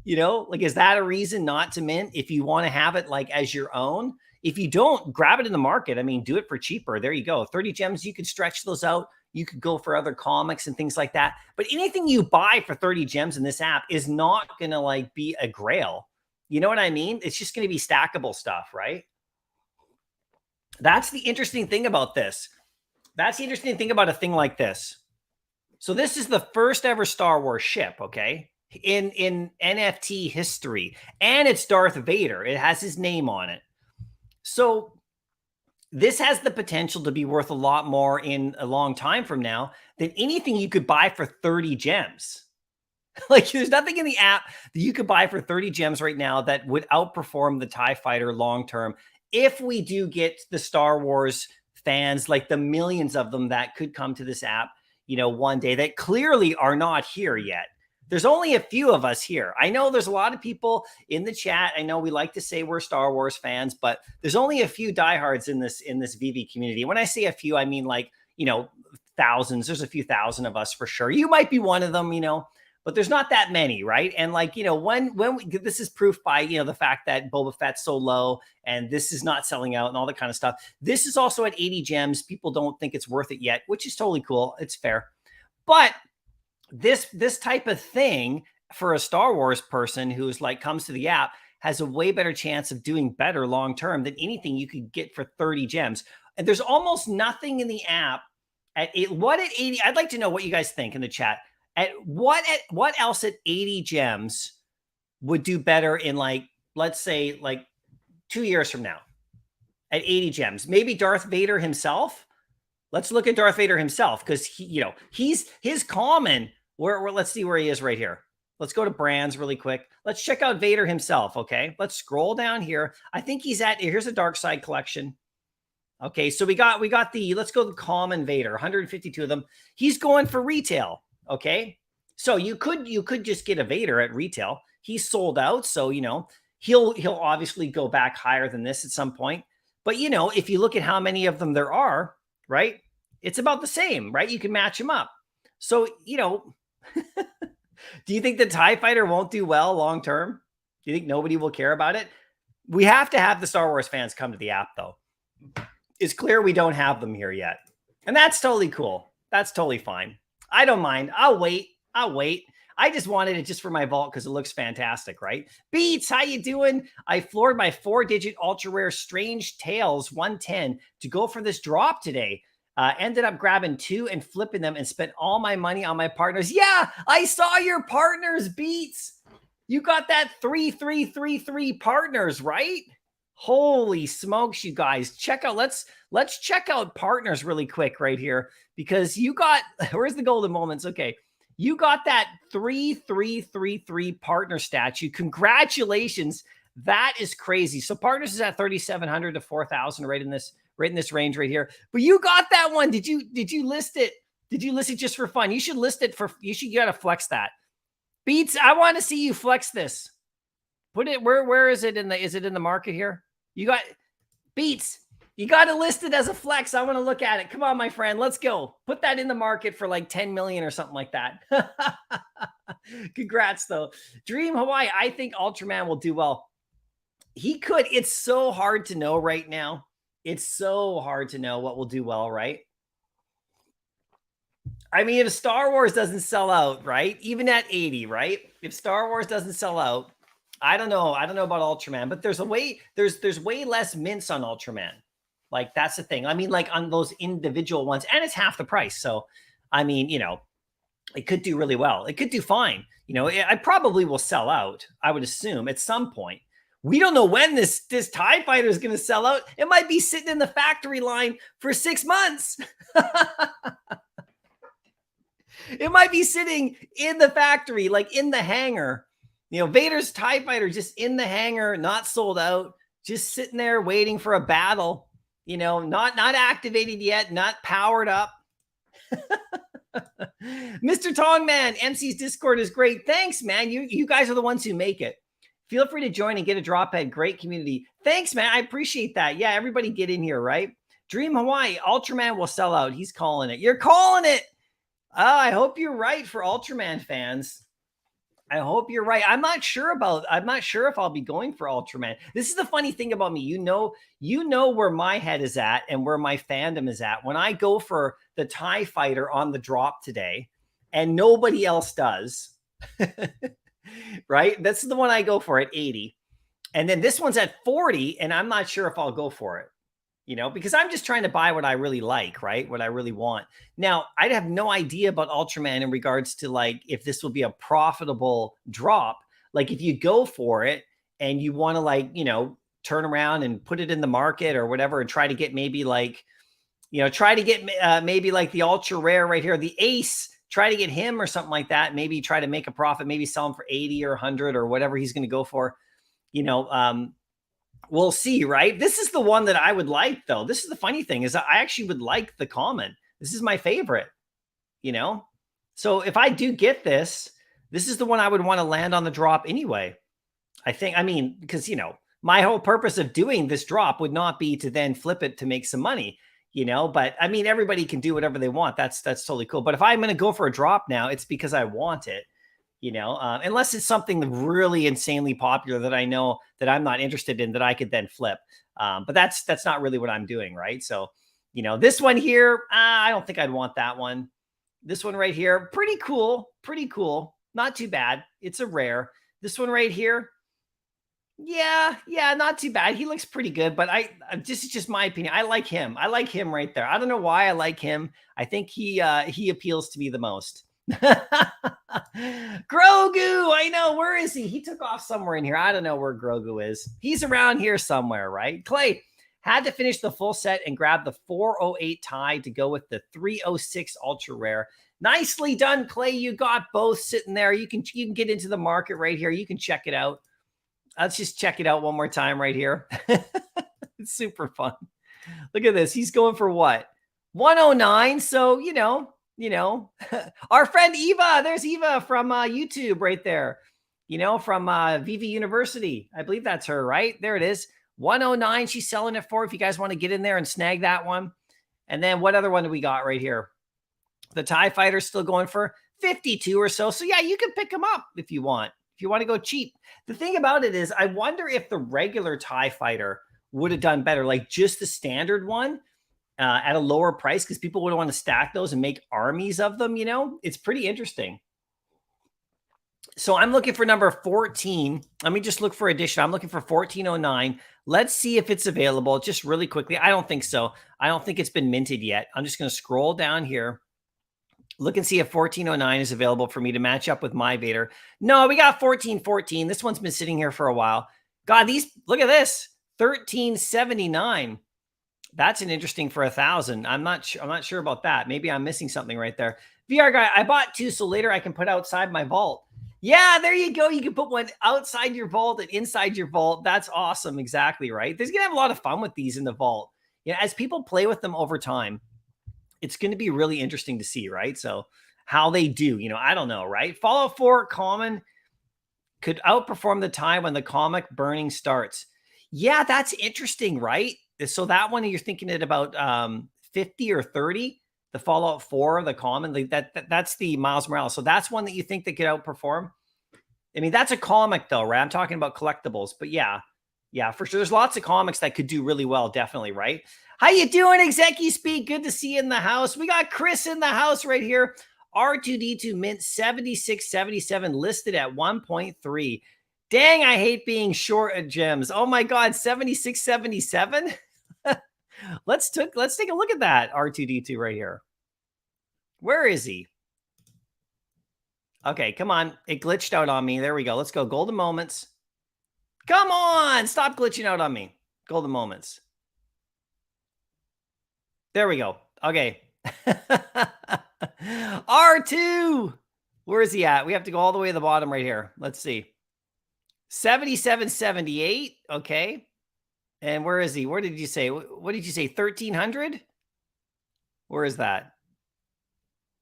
you know, like, is that a reason not to mint if you want to have it like as your own? If you don't, grab it in the market. I mean, do it for cheaper. There you go. 30 gems, you could stretch those out. You could go for other comics and things like that. But anything you buy for 30 gems in this app is not going to, like, be a grail. You know what I mean? It's just going to be stackable stuff, right? That's the interesting thing about this. That's the interesting thing about a thing like this. So this is the first ever Star Wars ship, okay, in NFT history. And it's Darth Vader. It has his name on it. So this has the potential to be worth a lot more in a long time from now than anything you could buy for 30 gems. Like, there's nothing in the app that you could buy for 30 gems right now that would outperform the TIE Fighter long term. If we do get the Star Wars fans, like the millions of them that could come to this app, you know, one day, that clearly are not here yet. There's only a few of us here. I know there's a lot of people in the chat. I know we like to say we're Star Wars fans, but there's only a few diehards in this Vivi community. When I say a few, I mean, like, you know, thousands. There's a few thousand of us for sure. You might be one of them, you know, but there's not that many, right? And, like, you know, when this is proof by, you know, the fact that Boba Fett's so low and this is not selling out and all that kind of stuff. This is also at 80 gems. People don't think it's worth it yet, which is totally cool. It's fair. But this type of thing for a Star Wars person who's, like, comes to the app has a way better chance of doing better long term than anything you could get for 30 gems. And there's almost nothing in the app at 80. I'd like to know what you guys think in the chat. What else at 80 gems would do better in, like, let's say, like, 2 years from now at 80 gems? Maybe Darth Vader himself. Let's look at Darth Vader himself, because he, you know, he's his common. Where let's see where he is right here. Let's go to brands really quick. Let's check out Vader himself. Okay, let's scroll down here. I think he's at, here's a dark side collection. Okay, so we got the, let's go to the common Vader, 152 of them. He's going for retail. Okay, so you could just get a Vader at retail. He's sold out, so, you know, he'll obviously go back higher than this at some point. But, you know, if you look at how many of them there are, right, it's about the same, right? You can match them up. So, you know, do you think the TIE Fighter won't do well long term? Do you think nobody will care about it? We have to have the Star Wars fans come to the app, though. It's clear we don't have them here yet. And that's totally cool. That's totally fine. I don't mind. I'll wait. I just wanted it just for my vault because it looks fantastic, right? Beats, how you doing? I floored my 4-digit ultra rare Strange Tales 110 to go for this drop today. Ended up grabbing 2 and flipping them and spent all my money on my partners. Yeah, I saw your partners, Beats. You got that 3-3-3-3 partners, right? Holy smokes, you guys. Check out, let's check out partners really quick right here because you got, where's the golden moments? Okay. You got that 3-3-3-3 partner statue. Congratulations. That is crazy. So partners is at 3,700 to 4,000 right in this range right here. But you got that one. Did you list it? Did you list it just for fun? You should list it for, you got to flex that. Beats, I want to see you flex this. Put it, where is it in the, is it in the market here? You got, Beats, you got to list it as a flex. I want to look at it. Come on, my friend. Let's go. Put that in the market for like 10 million or something like that. Congrats, though. Dream Hawaii, I think Ultraman will do well. He could. It's so hard to know right now. It's so hard to know what will do well, right? I mean, if Star Wars doesn't sell out, right? Even at 80, right? If Star Wars doesn't sell out, I don't know. I don't know about Ultraman, but there's way less mints on Ultraman. Like, that's the thing. I mean, like on those individual ones, and it's half the price. So, I mean, you know, it could do really well. It could do fine. You know, I probably will sell out, I would assume, at some point. We don't know when this TIE Fighter is going to sell out. It might be sitting in the factory line for 6 months. It might be sitting in the factory, like in the hangar. You know, Vader's TIE Fighter just in the hangar, not sold out, just sitting there waiting for a battle. You know, not activated yet, not powered up. Mr. Tongman, MC's Discord is great. Thanks, man. You guys are the ones who make it. Feel free to join and get a drop head. Great community. Thanks, man. I appreciate that. Yeah, everybody get in here, right? Dream Hawaii, Ultraman will sell out. He's calling it. You're calling it. Oh, I hope you're right for Ultraman fans. I hope you're right. I'm not sure if I'll be going for Ultraman. This is the funny thing about me. You know where my head is at and where my fandom is at. When I go for the TIE Fighter on the drop today and nobody else does, right? That's the one I go for at 80. And then this one's at 40 and I'm not sure if I'll go for it. You know, because I'm just trying to buy what I really like, right? What I really want. Now, I'd have no idea about Ultraman in regards to like if this will be a profitable drop. Like if you go for it and you want to like, you know, turn around and put it in the market or whatever and try to get maybe like, you know, try to get maybe like the ultra rare right here, the ace, try to get him or something like that. Maybe try to make a profit, maybe sell him for 80 or 100 or whatever he's going to go for, you know, we'll see, right? This is the one that I would like, though. This is the funny thing is I actually would like the common. This is my favorite, you know? So if I do get this, this is the one I would want to land on the drop anyway. I think, I mean, because, you know, my whole purpose of doing this drop would not be to then flip it to make some money, you know? But I mean, everybody can do whatever they want. That's totally cool. But if I'm going to go for a drop now, it's because I want it. You know, unless it's something really insanely popular that I know that I'm not interested in that I could then flip. But that's not really what I'm doing, right? So, you know, this one here, I don't think I'd want that one. This one right here, pretty cool. Not too bad. It's a rare. This one right here, yeah, not too bad. He looks pretty good, but this is just my opinion. I like him. I like him right there. I don't know why I like him. I think he appeals to me the most. Grogu, I know. Where is he? He took off somewhere in here. I don't know where Grogu is. He's around here somewhere, right? Clay had to finish the full set and grab the 408 tie to go with the 306 ultra rare. Nicely done, Clay. You got both sitting there. You can get into the market right here. You can check it out. Let's just check it out one more time right here. It's super fun. Look at this. He's going for what? 109. So, you know, our friend Eva, there's Eva from YouTube right there, you know, from Vivi University. I believe that's her, right? There it is. 109 she's selling it for if you guys want to get in there and snag that one. And then what other one do we got right here? The TIE Fighter's still going for 52 or so. So yeah, you can pick them up if you want. If you want to go cheap. The thing about it is, I wonder if the regular TIE Fighter would have done better, like just the standard one at a lower price, because people would want to stack those and make armies of them, you know? It's pretty interesting. So I'm looking for number 14. Let me just look for edition. I'm looking for 1409. Let's see if it's available just really quickly. I don't think so. I don't think it's been minted yet. I'm just going to scroll down here. Look and see if 1409 is available for me to match up with my Vader. No, we got 1414. This one's been sitting here for a while. God, look at this. 1379. That's an interesting for 1,000. I'm not sure about that. Maybe I'm missing something right there. VR guy, I bought two so later I can put outside my vault. Yeah, there you go. You can put one outside your vault and inside your vault. That's awesome. Exactly right. There's going to have a lot of fun with these in the vault. Yeah, as people play with them over time, it's going to be really interesting to see, right? So how they do, you know, I don't know, right? Fallout 4 common could outperform the time when the comic burning starts. Yeah, that's interesting, right? So that one, you're thinking it about 50 or 30, the Fallout 4, the common, like that's the Miles Morales. So that's one that you think they could outperform. I mean, that's a comic though, right? I'm talking about collectibles, but yeah, for sure. There's lots of comics that could do really well, definitely, right? How you doing, Execu Speed? Good to see you in the house. We got Chris in the house right here. R2D2 mint 7677 listed at 1.3. Dang, I hate being short at gems. Oh my God, 7677. Let's take a look at that R2D2 right here. Where is he? Okay, come on. It glitched out on me. There we go. Let's go. Golden moments. Come on. Stop glitching out on me. Golden moments. There we go. Okay. R2. Where is he at? We have to go all the way to the bottom right here. Let's see. 7778. Okay. And where is he? Where did you say? What did you say? 1300? Where is that?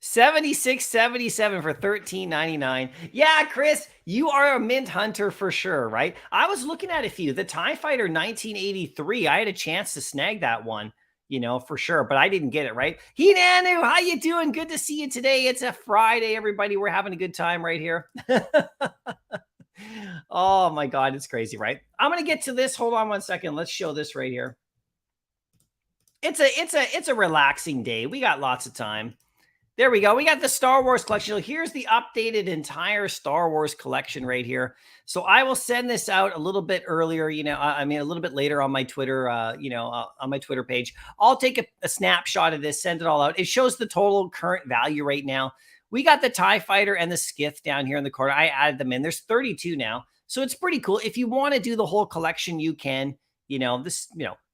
7677 for 1399. Yeah, Chris, you are a mint hunter for sure, right? I was looking at a few. The TIE Fighter 1983, I had a chance to snag that one, you know, for sure, but I didn't get it, right? Hinanu, how you doing? Good to see you today. It's a Friday, everybody. We're having a good time right here. Oh my God, it's crazy, right? I'm going to get to this. Hold on one second. Let's show this right here. It's a relaxing day. We got lots of time. There we go. We got the Star Wars collection. So here's the updated entire Star Wars collection right here. So I will send this out a little bit earlier, you know, I mean, a little bit later on my Twitter, on my Twitter page. I'll take a snapshot of this, send it all out. It shows the total current value right now. We got the TIE Fighter and the Skiff down here in the corner. I added them in. There's 32 now. So it's pretty cool. If you want to do the whole collection, you can. You know,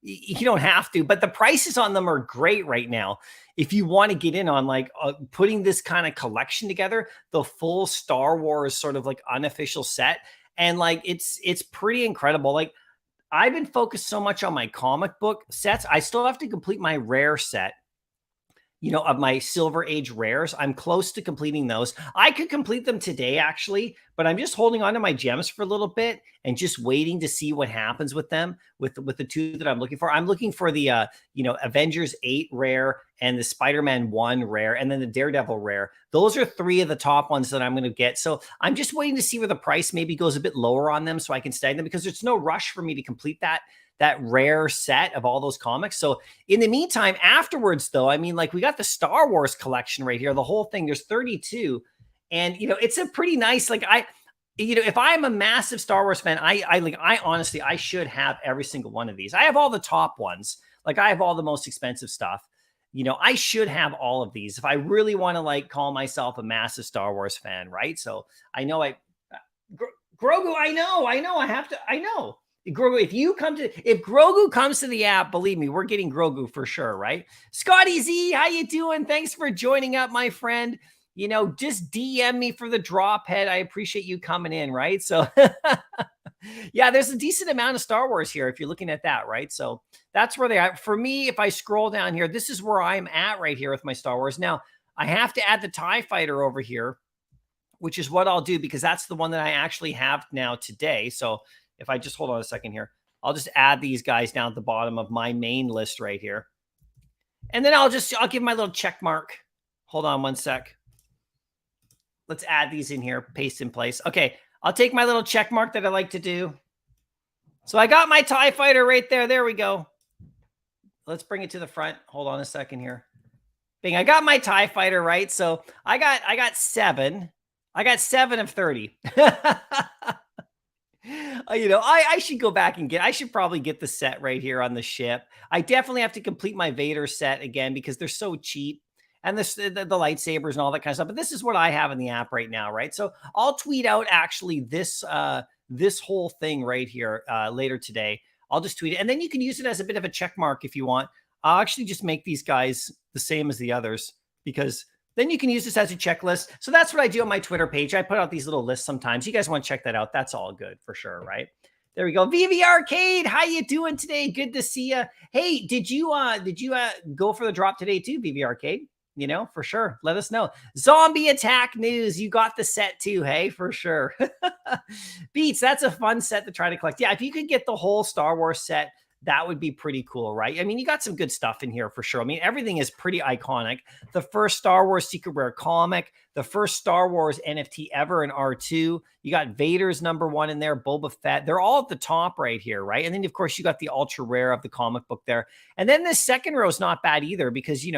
you don't have to, but the prices on them are great right now. If you want to get in on like putting this kind of collection together, the full Star Wars sort of like unofficial set, and like it's pretty incredible. Like I've been focused so much on my comic book sets. I still have to complete my rare set, you know, of my Silver Age rares. I'm close to completing those. I could complete them today, actually, but I'm just holding on to my gems for a little bit and just waiting to see what happens with them, with the two that I'm looking for. I'm looking for the, Avengers 8 rare and the Spider-Man 1 rare, and then the Daredevil rare. Those are three of the top ones that I'm going to get. So I'm just waiting to see where the price maybe goes a bit lower on them so I can snag them, because there's no rush for me to complete that rare set of all those comics. So in the meantime, afterwards though, I mean, like we got the Star Wars collection right here, the whole thing, there's 32. And, you know, it's a pretty nice, like if I'm a massive Star Wars fan, I honestly, I should have every single one of these. I have all the top ones. Like I have all the most expensive stuff. You know, I should have all of these if I really want to like call myself a massive Star Wars fan. Right. So I know Grogu, I know, I know. Grogu, if Grogu comes to the app, believe me, we're getting Grogu for sure, right? Scotty Z, how you doing? Thanks for joining up, my friend. You know, just DM me for the drop head. I appreciate you coming in, right? So yeah, there's a decent amount of Star Wars here if you're looking at that, right? So that's where they are. For me, if I scroll down here, this is where I'm at right here with my Star Wars. Now, I have to add the TIE Fighter over here, which is what I'll do because that's the one that I actually have now today. So if I just hold on a second here, I'll just add these guys down at the bottom of my main list right here. And then I'll give my little check mark. Hold on one sec. Let's add these in here, paste in place. Okay, I'll take my little check mark that I like to do. So I got my TIE fighter right there. There we go. Let's bring it to the front. Hold on a second here. Bing, I got my TIE fighter, right? So I got 7. I got 7 of 30. I should go back and I should probably get the set right here on the ship. I definitely have to complete my Vader set again because they're so cheap. And the lightsabers and all that kind of stuff. But this is what I have in the app right now, right? So I'll tweet out actually this whole thing right here later today. I'll just tweet it. And then you can use it as a bit of a check mark if you want. I'll actually just make these guys the same as the others because then you can use this as a checklist. So that's what I do on my Twitter page. I put out these little lists sometimes. You guys want to check that out. That's all good for sure, right? There we go. Vivi Arcade, how you doing today? Good to see you. Hey, did you go for the drop today too, Vivi Arcade? For sure. Let us know. Zombie Attack News. You got the set too, hey, for sure. Beats, that's a fun set to try to collect. Yeah, if you could get the whole Star Wars set, that would be pretty cool, right? I mean, you got some good stuff in here for sure. I mean, everything is pretty iconic. The first Star Wars Secret Rare comic, the first Star Wars NFT ever in R2. You got Vader's #1 in there, Boba Fett. They're all at the top right here, right? And then, of course, you got the ultra rare of the comic book there. And then this second row is not bad either because, you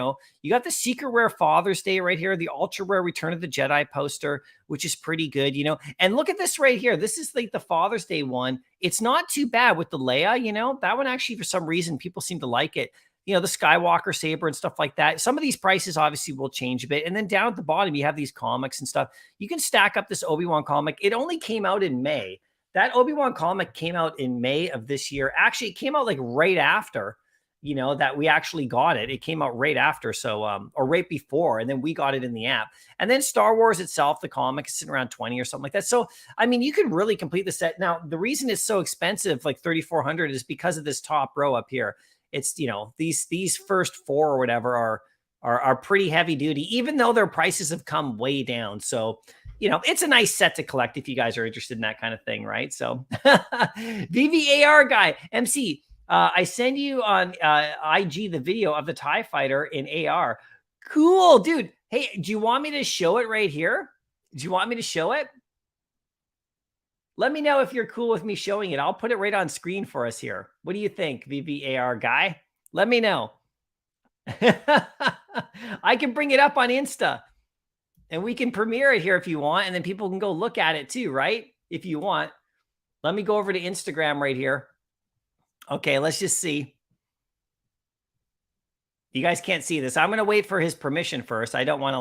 got the Secret Rare Father's Day right here, the ultra rare Return of the Jedi poster, which is pretty good, And look at this right here. This is like the Father's Day one. It's not too bad with the Leia, that one actually, for some reason, people seem to like it. The Skywalker saber and stuff like that. Some of these prices obviously will change a bit. And then down at the bottom, you have these comics and stuff. You can stack up this Obi-Wan comic. It only came out in May. That Obi-Wan comic came out in May of this year. Actually, it came out like right after, that we actually got it. It came out right after. So, or right before. And then we got it in the app. And then Star Wars itself, the comic is sitting around 20 or something like that. So, I mean, you can really complete the set. Now, the reason it's so expensive, like 3,400, is because of this top row up here. It's, these first 4 or whatever are pretty heavy duty, even though their prices have come way down. So, it's a nice set to collect if you guys are interested in that kind of thing, right? So VVAR guy, MC, I send you on IG the video of the TIE fighter in AR. Cool, dude. Hey, do you want me to show it right here? Do you want me to show it? Let me know if you're cool with me showing it. I'll put it right on screen for us here. What do you think, VVAR guy? Let me know. I can bring it up on Insta and we can premiere it here if you want. And then people can go look at it too, right? If you want. Let me go over to Instagram right here. Okay, let's just see. You guys can't see this. I'm going to wait for his permission first. I don't want to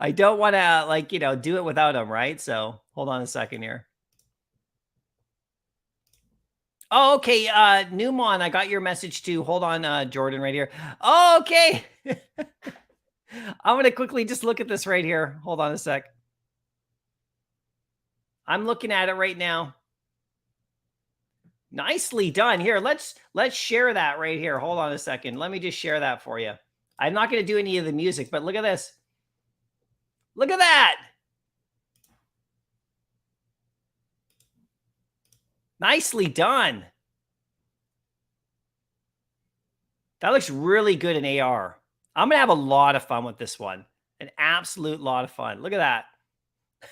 I don't want to do it without him, right? So hold on a second here. Oh, okay. Newmon, I got your message too. Hold on, Jordan, right here. Oh, okay. I'm going to quickly just look at this right here. Hold on a sec. I'm looking at it right now. Nicely done. Here, let's share that right here. Hold on a second. Let me just share that for you. I'm not going to do any of the music, but look at this. Look at that. Nicely done. That looks really good in AR. I'm going to have a lot of fun with this one. An absolute lot of fun. Look at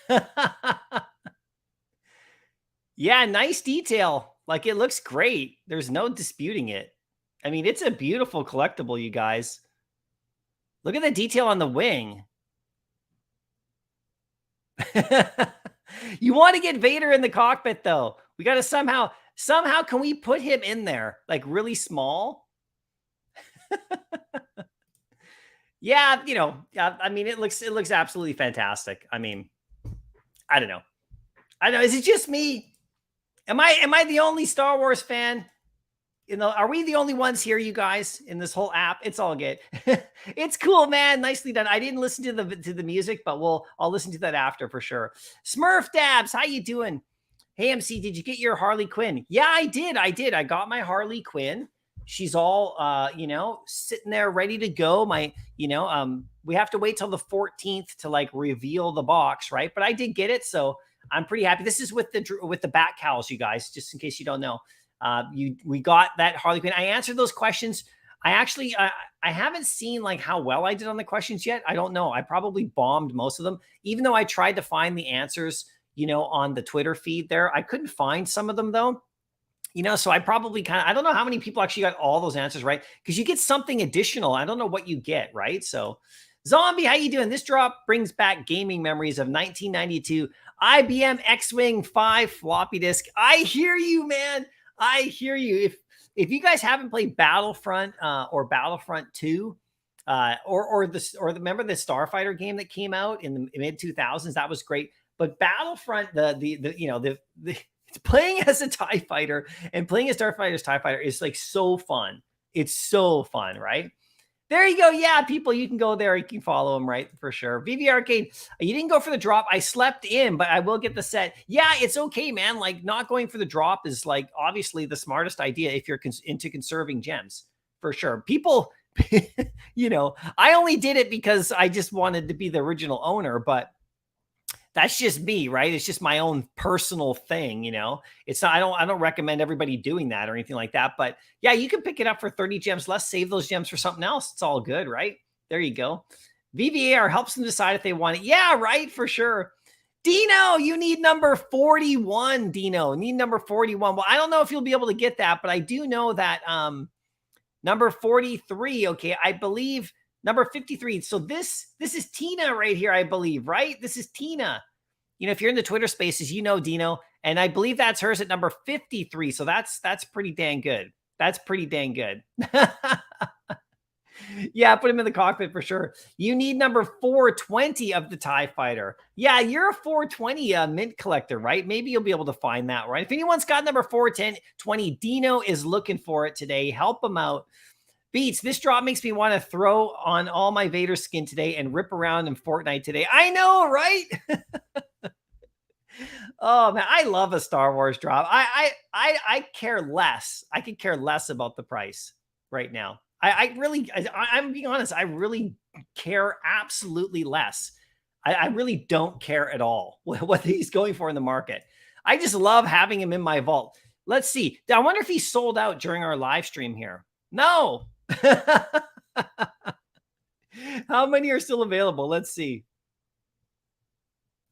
that. Yeah, nice detail. Like, it looks great. There's no disputing it. I mean, it's a beautiful collectible, you guys. Look at the detail on the wing. You want to get Vader in the cockpit, though. We got to somehow, can we put him in there? Like, really small? Yeah, I mean, it looks absolutely fantastic. I mean, I don't know. Is it just me? Am I the only Star Wars fan? Are we the only ones here, you guys, in this whole app? It's all good. It's cool, man. Nicely done. I didn't listen to the music, but I'll listen to that after for sure. Smurf Dabs, how you doing? Hey, MC, did you get your Harley Quinn? Yeah, I did. I got my Harley Quinn. She's all, sitting there ready to go. We have to wait till the 14th to reveal the box, right? But I did get it, so I'm pretty happy. This is with the bat cows, you guys, just in case you don't know. We got that Harley Quinn. I answered those questions. I actually, I haven't seen like how well I did on the questions yet. I don't know. I probably bombed most of them, even though I tried to find the answers, on the Twitter feed there. I couldn't find some of them though. So I probably I don't know how many people actually got all those answers right, because you get something additional. I don't know what you get, right? So Zombie, how you doing? This drop brings back gaming memories of 1992 IBM X-Wing 5 floppy disk. I hear you, man. I hear you. If you guys haven't played Battlefront or Battlefront 2, remember the Starfighter game that came out in the mid 2000s, that was great. But Battlefront, the playing as a TIE fighter and playing as Darth Vader's TIE fighter is like so fun. It's so fun, right? There you go. Yeah, people, you can go there. You can follow them, right? For sure. Vivi Arcade, you didn't go for the drop. I slept in, but I will get the set. Yeah, it's okay, man. Like, not going for the drop is like obviously the smartest idea if you're into conserving gems, for sure. People, I only did it because I just wanted to be the original owner, but that's just me, right? It's just my own personal thing, It's not, I don't recommend everybody doing that or anything like that. But yeah, you can pick it up for 30 gems less, save those gems for something else. It's all good, right? There you go. VVAR helps them decide if they want it. Yeah, right, for sure. Dino, you need number 41, Dino. Need number 41. Well, I don't know if you'll be able to get that, but I do know that number 43, okay, I believe number 53. So this is Tina right here, I believe, right? This is Tina. If you're in the Twitter spaces, Dino, and I believe that's hers at number 53. So that's pretty dang good. That's pretty dang good. Yeah, put him in the cockpit for sure. You need number 420 of the TIE Fighter. Yeah, you're a 420 mint collector, right? Maybe you'll be able to find that, right? If anyone's got number 420, Dino is looking for it today. Help him out. Beats, this drop makes me want to throw on all my Vader skin today and rip around in Fortnite today. I know, right? Oh man, I love a Star Wars drop. I care less. I could care less about the price right now. I'm being honest. I really care absolutely less. I really don't care at all what he's going for in the market. I just love having him in my vault. Let's see. I wonder if he sold out during our live stream here. No. How many are still available? Let's see.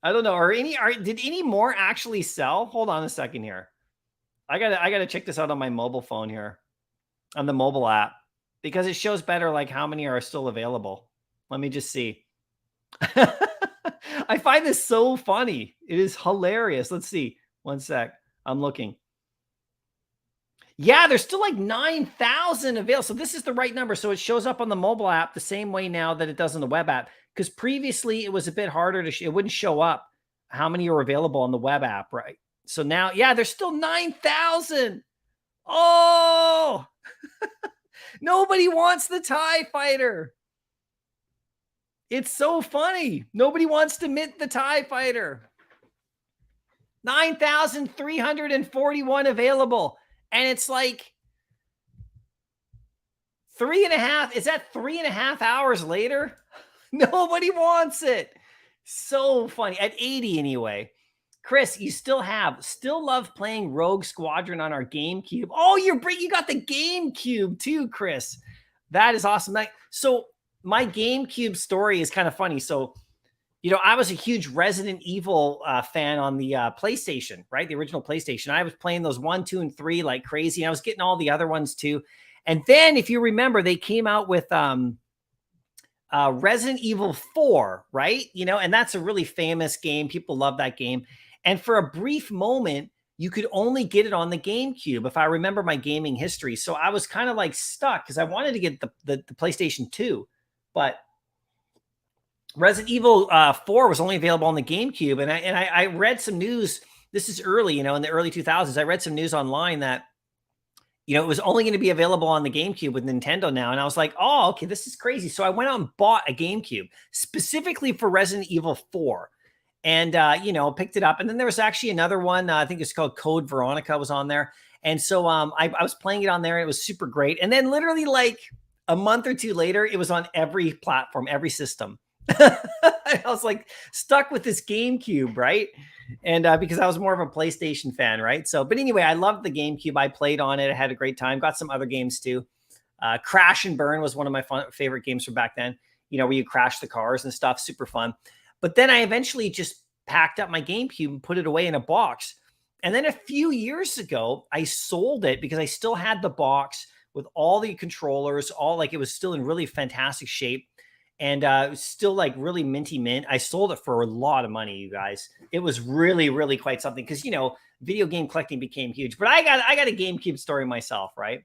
I don't know. Did any more actually sell? Hold on a second here. I gotta check this out on my mobile phone here, on the mobile app, because it shows better like how many are still available. Let me just see. I find this so funny. It is hilarious. Let's see. One sec. I'm looking. Yeah, there's still like 9,000 available. So this is the right number. So it shows up on the mobile app the same way now that it does on the web app. Because previously it was a bit harder it wouldn't show up how many are available on the web app, right? So now, yeah, there's still 9,000. Oh, nobody wants the TIE Fighter. It's so funny. Nobody wants to mint the TIE Fighter. 9,341 available. And it's like 3.5. Is that 3.5 hours later? Nobody wants it. So funny. At 80 anyway. Chris, you still love playing Rogue Squadron on our GameCube. Oh, you got the GameCube too, Chris. That is awesome. So my GameCube story is kind of funny. So, I was a huge Resident Evil fan on the PlayStation, right? The original PlayStation. I was playing those 1, 2, and 3 like crazy. And I was getting all the other ones too. And then if you remember, they came out with Resident Evil 4, right? And that's a really famous game. People love that game. And for a brief moment, you could only get it on the GameCube, if I remember my gaming history. So I was kind of like stuck because I wanted to get the PlayStation 2, but Resident Evil 4 was only available on the GameCube. And I read some news. This is early, in the early 2000s. I read some news online that, it was only going to be available on the GameCube with Nintendo now. And I was like, oh, okay, this is crazy. So I went out and bought a GameCube specifically for Resident Evil 4 and, picked it up. And then there was actually another one. I think it's called Code Veronica was on there. And so I was playing it on there. And it was super great. And then literally like a month or two later, it was on every platform, every system. I was like stuck with this GameCube, right? And because I was more of a PlayStation fan, right? So, but anyway, I loved the GameCube. I played on it. I had a great time. Got some other games too. Crash and Burn was one of my favorite games from back then. You know, where you crash the cars and stuff. Super fun. But then I eventually just packed up my GameCube and put it away in a box. And then a few years ago, I sold it because I still had the box with all the controllers, all like it was still in really fantastic shape. And it was still like really minty mint. I sold it for a lot of money, you guys. It was really, really quite something because, you know, video game collecting became huge. But I got a GameCube story myself, right?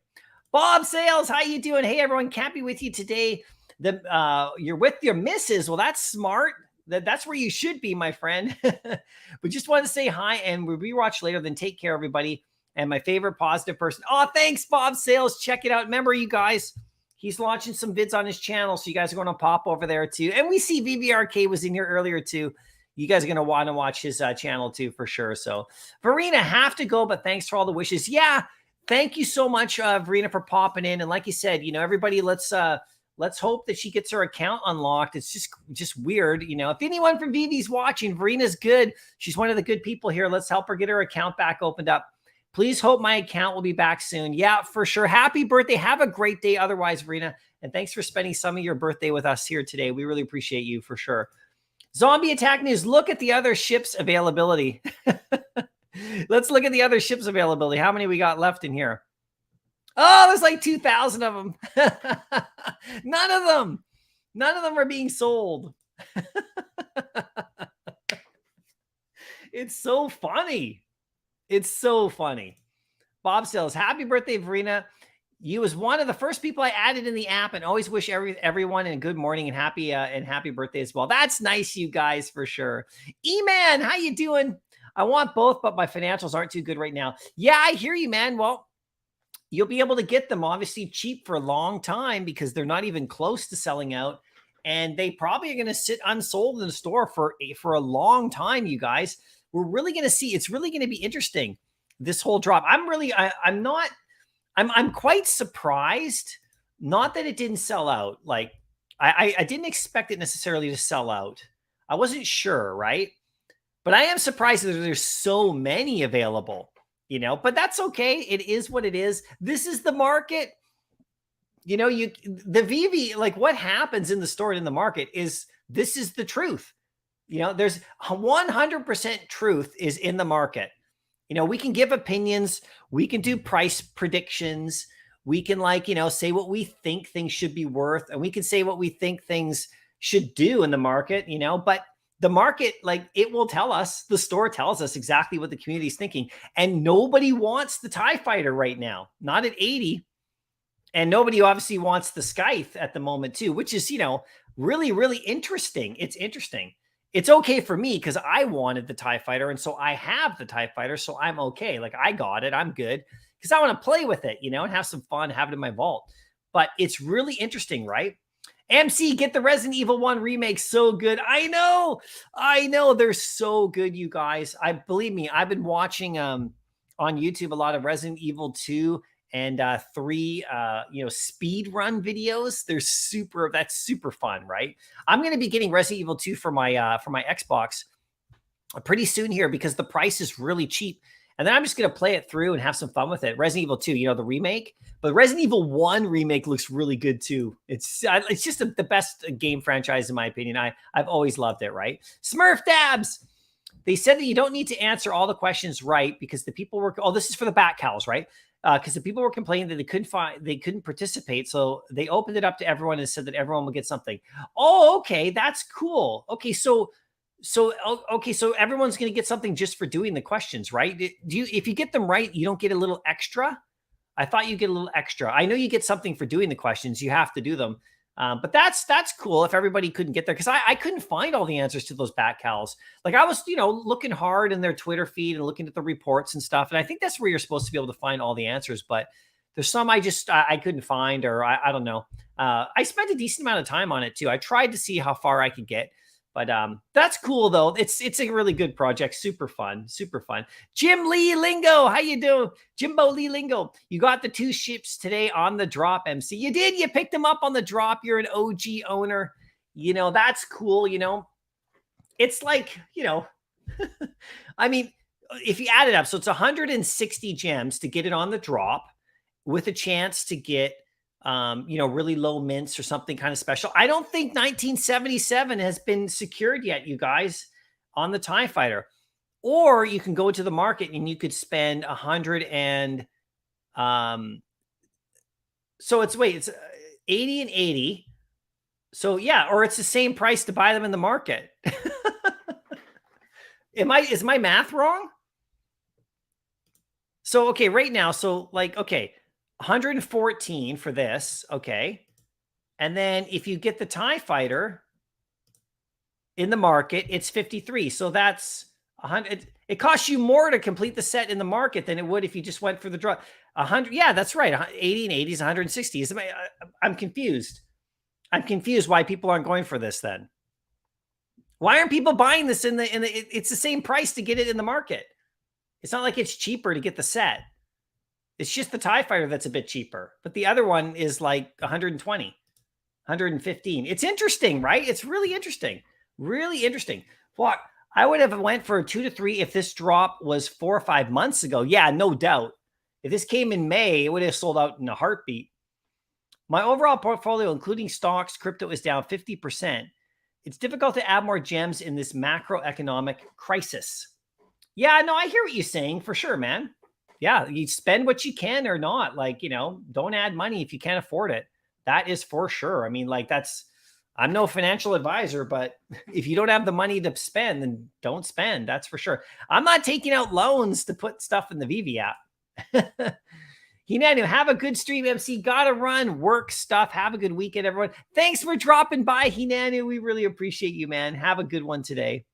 Bob Sales, how you doing? Hey, everyone, Cappy with you today. You're with your missus. Well, that's smart. That's where you should be, my friend. But just wanted to say hi, and we'll rewatch later. Then take care, everybody. And my favorite positive person. Oh, thanks, Bob Sales. Check it out. Remember, you guys, he's launching some vids on his channel, so you guys are going to pop over there too. And we see VVRK was in here earlier too. You guys are going to want to watch his channel too for sure. So, Verena, have to go, but thanks for all the wishes. Yeah, thank you so much, Verena, for popping in. And like you said, you know, everybody, let's hope that she gets her account unlocked. It's just weird, you know. If anyone from Vivi's watching, Verena's good. She's one of the good people here. Let's help her get her account back opened up. Please hope my account will be back soon. Yeah, for sure. Happy birthday. Have a great day otherwise, Verena. And thanks for spending some of your birthday with us here today. We really appreciate you for sure. Zombie Attack News. Look at the other ships availability. Let's look at the other ships availability. How many we got left in here? Oh, there's like 2,000 of them. None of them are being sold. It's so funny. It's so funny. Bob says, happy birthday, Verena. You was one of the first people I added in the app and always wish everyone a good morning and happy birthday as well. That's nice, you guys, for sure. E-Man, how you doing? I want both, but my financials aren't too good right now. Yeah, I hear you, man. Well, you'll be able to get them obviously cheap for a long time because they're not even close to selling out. And they probably are going to sit unsold in the store for a long time, you guys. We're really going to see. It's really going to be interesting, this whole drop. I'm quite surprised. Not that it didn't sell out. Like I didn't expect it necessarily to sell out. I wasn't sure, right? But I am surprised that there's so many available, you know, but that's okay. It is what it is. This is the market. You know, the Vivi, like what happens in the store and in the market is this is the truth. You know, there's 100% truth is in the market. You know, we can give opinions. We can do price predictions. We can say what we think things should be worth. And we can say what we think things should do in the market, you know, but the market, like it will tell us, the store tells us exactly what the community is thinking. And nobody wants the TIE Fighter right now, not at 80. And nobody obviously wants the Scythe at the moment too, which is, you know, really, really interesting. It's interesting. It's okay for me because I wanted the TIE Fighter. And so I have the TIE Fighter. So I'm okay. Like I got it. I'm good because I want to play with it, you know, and have some fun, have it in my vault. But it's really interesting, right? MC, get the Resident Evil 1 remake. So good. I know. They're so good, you guys. Believe me, I've been watching on YouTube a lot of Resident Evil 2 and 3 speed run videos. That's super fun, right? I'm going to be getting Resident Evil 2 for my Xbox pretty soon here because the price is really cheap. And then I'm just going to play it through and have some fun with it. Resident Evil 2, you know, the remake, but Resident Evil 1 remake looks really good too. It's just the best game franchise in my opinion. I've always loved it, right? Smurf Dabs. They said that you don't need to answer all the questions right because the people were, this is for the bat cows, right? Because the people were complaining that they couldn't participate. So they opened it up to everyone and said that everyone would get something. Oh, okay. That's cool. Okay. So everyone's going to get something just for doing the questions, right? If you get them right, you don't get a little extra? I thought you get a little extra. I know you get something for doing the questions. You have to do them. But that's cool if everybody couldn't get there because I couldn't find all the answers to those bat cows. Like I was, looking hard in their Twitter feed and looking at the reports and stuff. And I think that's where you're supposed to be able to find all the answers. But there's some I couldn't find or I don't know. I spent a decent amount of time on it too. I tried to see how far I could get. But that's cool though. It's a really good project. Super fun. Jim Lee Lingo, how you doing? Jimbo Lee Lingo, you got the 2 ships today on the drop, MC. You did. You picked them up on the drop. You're an OG owner. You know that's cool. You know, it's like I mean, if you add it up, so it's 160 gems to get it on the drop with a chance to get, really low mints or something kind of special. I don't think 1977 has been secured yet, you guys, on the TIE Fighter. Or you can go to the market and you could spend 100 and, so it's 80 and 80. So yeah, or it's the same price to buy them in the market. Is my math wrong? So, okay, right now, okay, 114 for this, okay. And then if you get the TIE Fighter in the market, it's 53. So that's 100. It costs you more to complete the set in the market than it would if you just went for the draw. 100. Yeah, that's right. 80 and 80 is 160. I'm confused. I'm confused why people aren't going for this then. Why aren't people buying this it's the same price to get it in the market. It's not like it's cheaper to get the set. It's just the TIE Fighter that's a bit cheaper, but the other one is like 120, 115. It's interesting, right? It's really interesting. Really interesting. What? I would have went for a 2 to 3 if this drop was 4 or 5 months ago. Yeah, no doubt. If this came in May, it would have sold out in a heartbeat. My overall portfolio, including stocks, crypto, is down 50%. It's difficult to add more gems in this macroeconomic crisis. Yeah, no, I hear what you're saying for sure, man. Yeah, you spend what you can or not. Like, don't add money if you can't afford it. That is for sure. I mean, like I'm no financial advisor, but if you don't have the money to spend, then don't spend. That's for sure. I'm not taking out loans to put stuff in the Vivi app. Hinanu, have a good stream, MC. Gotta run, work stuff. Have a good weekend, everyone. Thanks for dropping by, Hinanu. We really appreciate you, man. Have a good one today.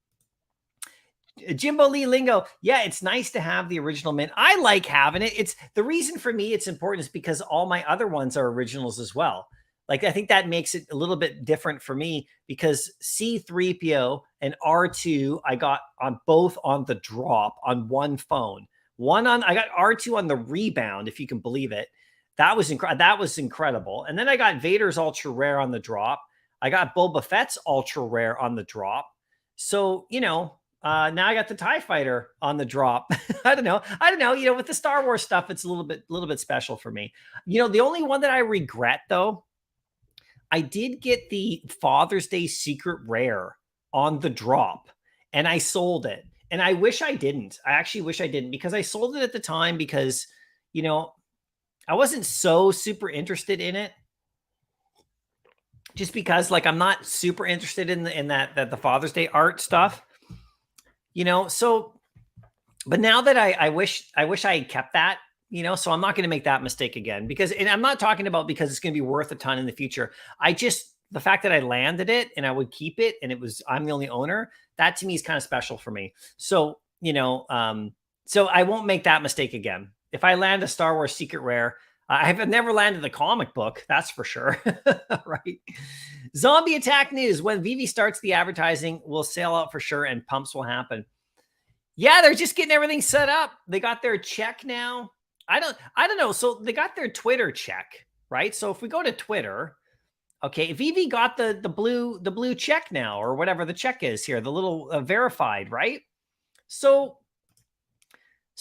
Jimbo Lee Lingo. Yeah, it's nice to have the original mint. I like having it. It's the reason for me it's important is because all my other ones are originals as well. Like, I think that makes it a little bit different for me because C3PO and R2, I got on both on the drop on one phone. I got R2 on the rebound, if you can believe it. That was incredible. And then I got Vader's ultra rare on the drop. I got Boba Fett's ultra rare on the drop. So, now I got the TIE Fighter on the drop. I don't know. With the Star Wars stuff, it's a little bit special for me. The only one that I regret though, I did get the Father's Day secret rare on the drop and I sold it. And I wish I didn't. I actually wish I didn't because I sold it at the time because, I wasn't so super interested in it. Just because I'm not super interested in that the Father's Day art stuff. So, but now that I wish I had kept that, so I'm not going to make that mistake again and I'm not talking about because it's going to be worth a ton in the future. The fact that I landed it and I would keep it and I'm the only owner, that to me is kind of special for me. So, so I won't make that mistake again. If I land a Star Wars secret rare, I have never landed the comic book. That's for sure. Right. Zombie Attack News. When Vivi starts the advertising, we'll sell out for sure and pumps will happen. Yeah, they're just getting everything set up. They got their check now. I don't know. So they got their Twitter check, right? So if we go to Twitter, okay, Vivi got the blue check now, or whatever the check is here, the little verified, right? So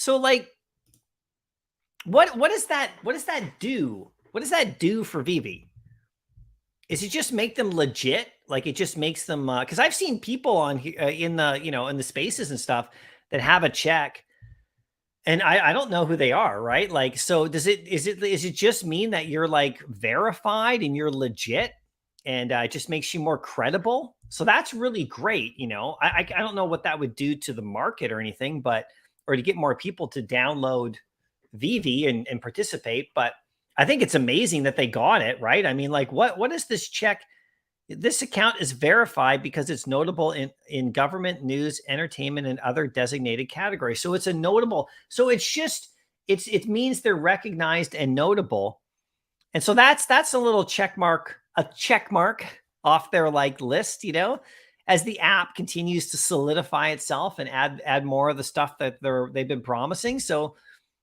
like, what does that do? What does that do for Vivi? Is it just make them legit? Like it just makes them because I've seen people on here in the in the spaces and stuff that have a check, and I don't know who they are, right? Like, so is it just mean that you're like verified and you're legit, and it just makes you more credible? So that's really great. I don't know what that would do to the market or anything, or to get more people to download Vivi and participate, but I think it's amazing that they got it, right? I mean, like, what is this check? This account is verified because it's notable in government, news, entertainment, and other designated categories. So it's a notable. So it means they're recognized and notable. And so that's a little check mark off their list, as the app continues to solidify itself and add more of the stuff that they've been promising. So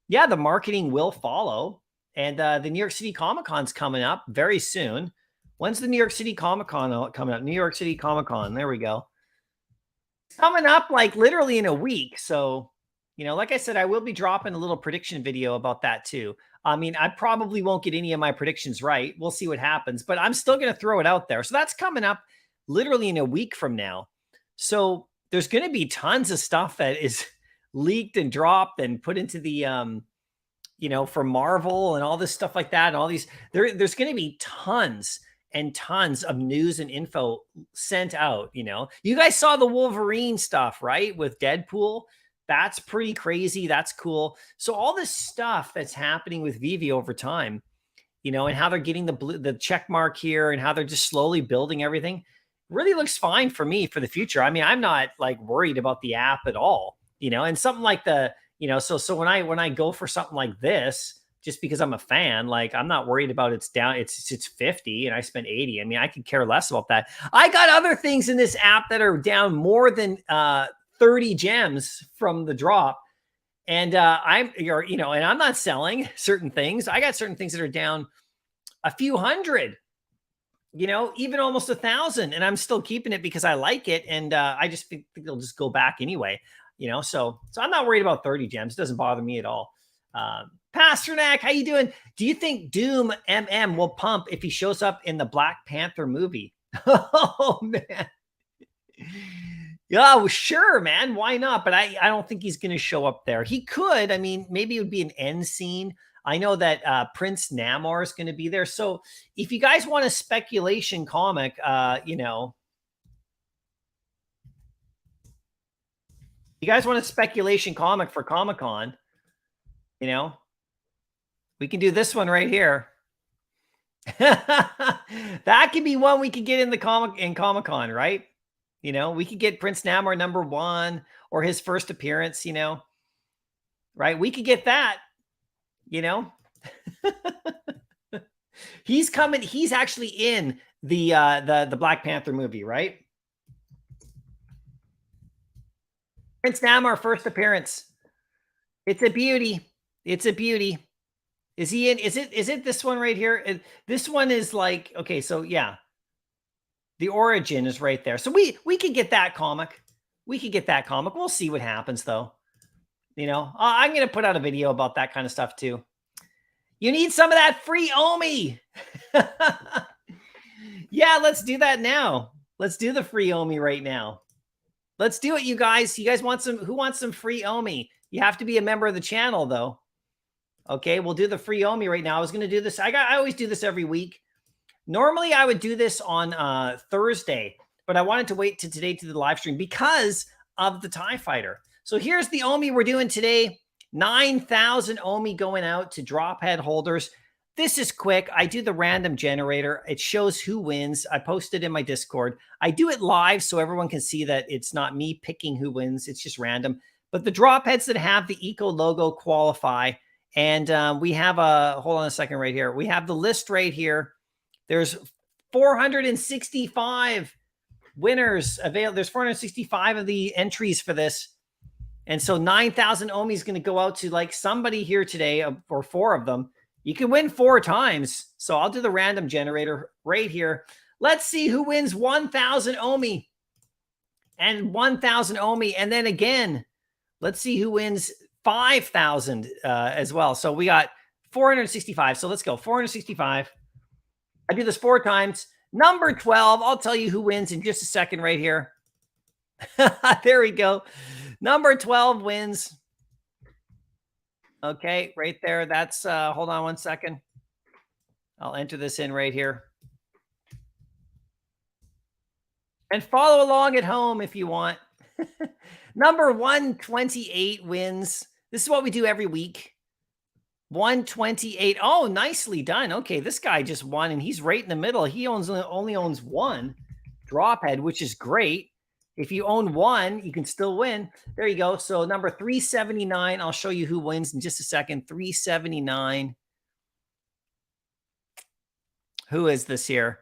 yeah, the marketing will follow. And the New York City Comic Con's coming up very soon. When's the New York City Comic Con coming up? New York City Comic Con. There we go. Coming up like literally in a week. So, like I said, I will be dropping a little prediction video about that too. I mean, I probably won't get any of my predictions right. We'll see what happens, but I'm still going to throw it out there. So that's coming up literally in a week from now. So there's going to be tons of stuff that is leaked and dropped and put into the, for Marvel and all this stuff like that. And all these, there's going to be tons and tons of news and info sent out. You guys saw the Wolverine stuff, right? With Deadpool. That's pretty crazy. That's cool. So all this stuff that's happening with Vivi over time, and how they're getting the check mark here and how they're just slowly building everything really looks fine for me for the future. I mean, I'm not like worried about the app at all, and something like so when I go for something like this, just because I'm a fan, like I'm not worried about it's 50 and I spent 80. I mean, I could care less about that. I got other things in this app that are down more than 30 gems from the drop. And and I'm not selling certain things. I got certain things that are down a few hundred, even almost 1,000, and I'm still keeping it because I like it. And I just think it'll just go back anyway, so I'm not worried about 30 gems. It doesn't bother me at all. Pasternak, how you doing? Do you think Doom MM will pump if he shows up in the Black Panther movie? Oh man. Yeah, well, sure, man. Why not? But I don't think he's going to show up there. He could. I mean, maybe it would be an end scene. I know that Prince Namor is going to be there. So if you guys want a speculation comic, you guys want a speculation comic for Comic-Con, we can do this one right here. That could be one we could get in the Comic-Con, right? We could get Prince Namor #1 or his first appearance, right? We could get that, He's coming. He's actually in the Black Panther movie, right? Prince Namor first appearance. It's a beauty. It's a beauty. Is he in? Is it this one right here? This one is like, okay, so yeah. The origin is right there. So we could get that comic. We could get that comic. We'll see what happens though. I'm going to put out a video about that kind of stuff too. You need some of that free Omi. Yeah, let's do that now. Let's do the free Omi right now. Let's do it, you guys. You guys want some? Who wants some free Omi? You have to be a member of the channel though. Okay, we'll do the free Omi right now. I was going to do this. I always do this every week. Normally, I would do this on Thursday, but I wanted to wait to today to the live stream because of the TIE Fighter. So here's the Omi we're doing today. 9,000 Omi going out to drop head holders. This is quick. I do the random generator. It shows who wins. I post it in my Discord. I do it live so everyone can see that it's not me picking who wins. It's just random. But the drop heads that have the Eco logo qualify. And we have hold on a second right here. We have the list right here. There's 465 winners available. There's 465 of the entries for this. And so 9,000 Omi is going to go out to like somebody here today, or 4 of them. You can win 4 times. So I'll do the random generator right here. Let's see who wins 1,000 Omi and 1,000 Omi. And then again, let's see who wins 5,000 as well. So we got 465. So let's go 465. I do this 4 times. Number 12. I'll tell you who wins in just a second right here. There we go. Number 12 wins. Okay, right there. That's hold on one second. I'll enter this in right here. And follow along at home if you want. Number 128 wins. This is what we do every week. 128. Oh, nicely done. Okay, this guy just won, and he's right in the middle. He only owns 1 drop head, which is great. If you own 1, you can still win. There you go. So number 379, I'll show you who wins in just a second. 379. Who is this here?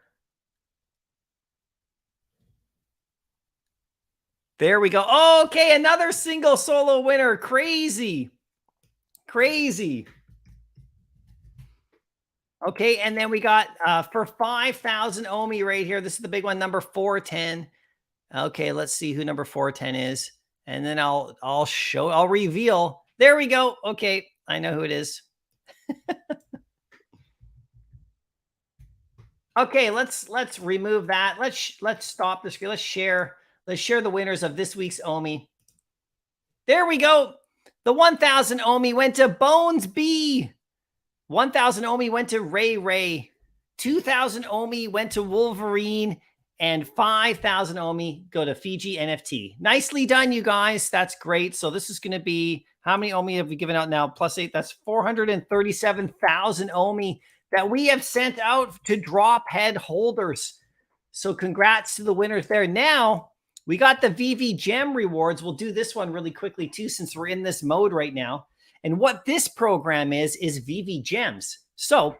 There we go. Oh, okay, another single solo winner. Crazy. Crazy. Okay, and then we got for 5,000 Omi right here. This is the big one, number 410. Okay, let's see who number 410 is. And then I'll reveal. There we go. Okay, I know who it is. Okay, let's remove that. Let's stop the screen. Let's share the winners of this week's Omi. There we go. The 1000 Omi went to Bones B. 1000 Omi went to Ray Ray. 2000 Omi went to Wolverine. And 5,000 Omi go to Fiji NFT. Nicely done, you guys. That's great. So this is going to be, how many Omi have we given out now? Plus 8, that's 437,000 Omi that we have sent out to drop head holders. So congrats to the winners there. Now, we got the Vivi Gem rewards. We'll do this one really quickly too, since we're in this mode right now. And what this program is Vivi Gems. So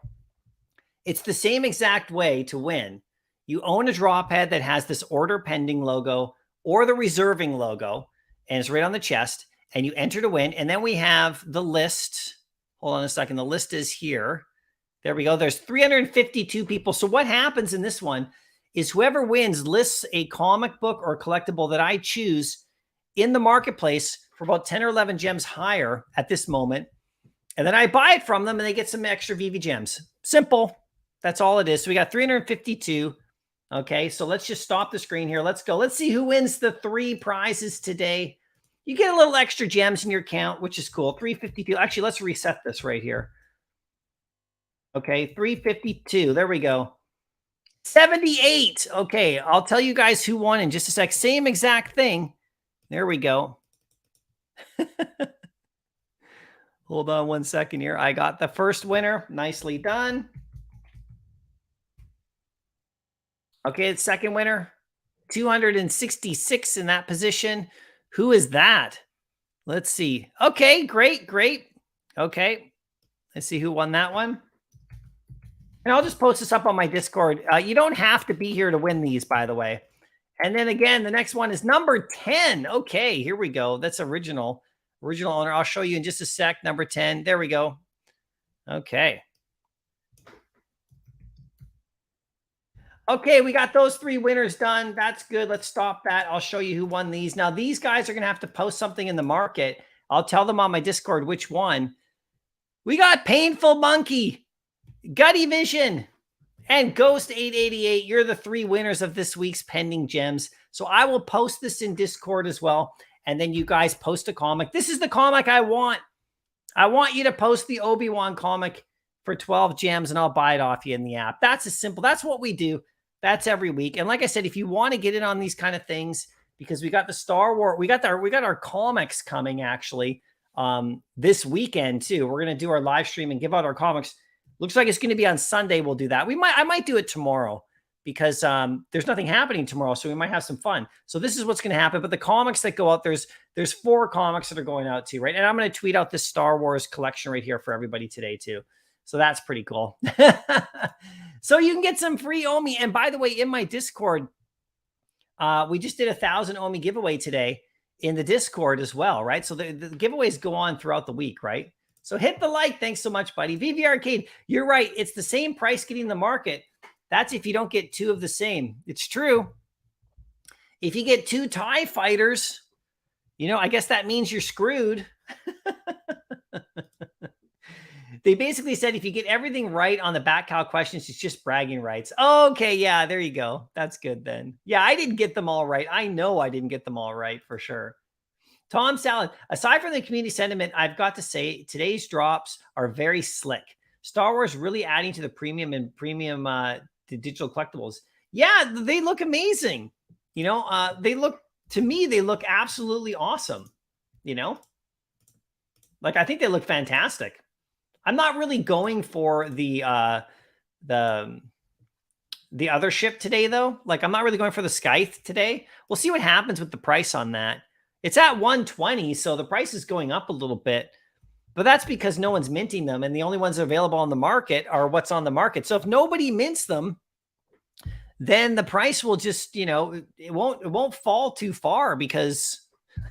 it's the same exact way to win. You own a drop head that has this order pending logo or the reserving logo, and it's right on the chest, and you enter to win. And then we have the list. Hold on a second. The list is here. There we go. There's 352 people. So what happens in this one is whoever wins lists a comic book or collectible that I choose in the marketplace for about 10 or 11 gems higher at this moment. And then I buy it from them and they get some extra Vivi gems. Simple. That's all it is. So we got 352. Okay, so let's just stop the screen here. Let's go. Let's see who wins the 3 prizes today. You get a little extra gems in your account, which is cool. 352. Actually, let's reset this right here. Okay, 352. There we go. 78. Okay, I'll tell you guys who won in just a sec. Same exact thing. There we go. Hold on one second here. I got the first winner. Nicely done. Okay, the second winner, 266 in that position. Who is that? Let's see. Okay, great. Okay, let's see who won that one. And I'll just post this up on my Discord. You don't have to be here to win these, by the way. And then again, the next one is number 10. Okay, here we go. That's original owner. I'll show you in just a sec. Number 10. There we go. Okay. Okay, we got those 3 winners done. That's good. Let's stop that. I'll show you who won these. Now, these guys are going to have to post something in the market. I'll tell them on my Discord which one. We got Painful Monkey, Gutty Vision, and Ghost 888. You're the 3 winners of this week's pending gems. So I will post this in Discord as well. And then you guys post a comic. This is the comic I want. I want you to post the Obi-Wan comic for 12 gems and I'll buy it off you in the app. That's as simple. That's what we do. That's every week. And like I said, if you want to get in on these kind of things, because we got the Star Wars, we got our comics coming actually this weekend too. We're going to do our live stream and give out our comics. Looks like it's going to be on Sunday. We'll do that. I might do it tomorrow because there's nothing happening tomorrow. So we might have some fun. So this is what's going to happen. But the comics that go out, there's 4 comics that are going out too, right? And I'm going to tweet out this Star Wars collection right here for everybody today too. So that's pretty cool. So you can get some free Omi. And by the way, in my Discord, we just did 1,000 Omi giveaway today in the Discord as well, right? So the giveaways go on throughout the week, right? So hit the like. Thanks so much, buddy. VV Arcade, you're right. It's the same price getting the market. That's if you don't get 2 of the same. It's true. If you get 2 TIE fighters, I guess that means you're screwed. They basically said if you get everything right on the back cal questions, it's just bragging rights. Okay, yeah, there you go. That's good then. Yeah, I didn't get them all right. I know I didn't get them all right for sure. Tom Salad, aside from the community sentiment, I've got to say today's drops are very slick. Star Wars really adding to the premium the digital collectibles. Yeah, they look amazing. They look absolutely awesome. Like I think they look fantastic. I'm not really going for the other ship today, though. Like, I'm not really going for the Scythe today. We'll see what happens with the price on that. It's at 120, so the price is going up a little bit. But that's because no one's minting them, and the only ones available on the market are what's on the market. So if nobody mints them, then the price will just, it won't fall too far because,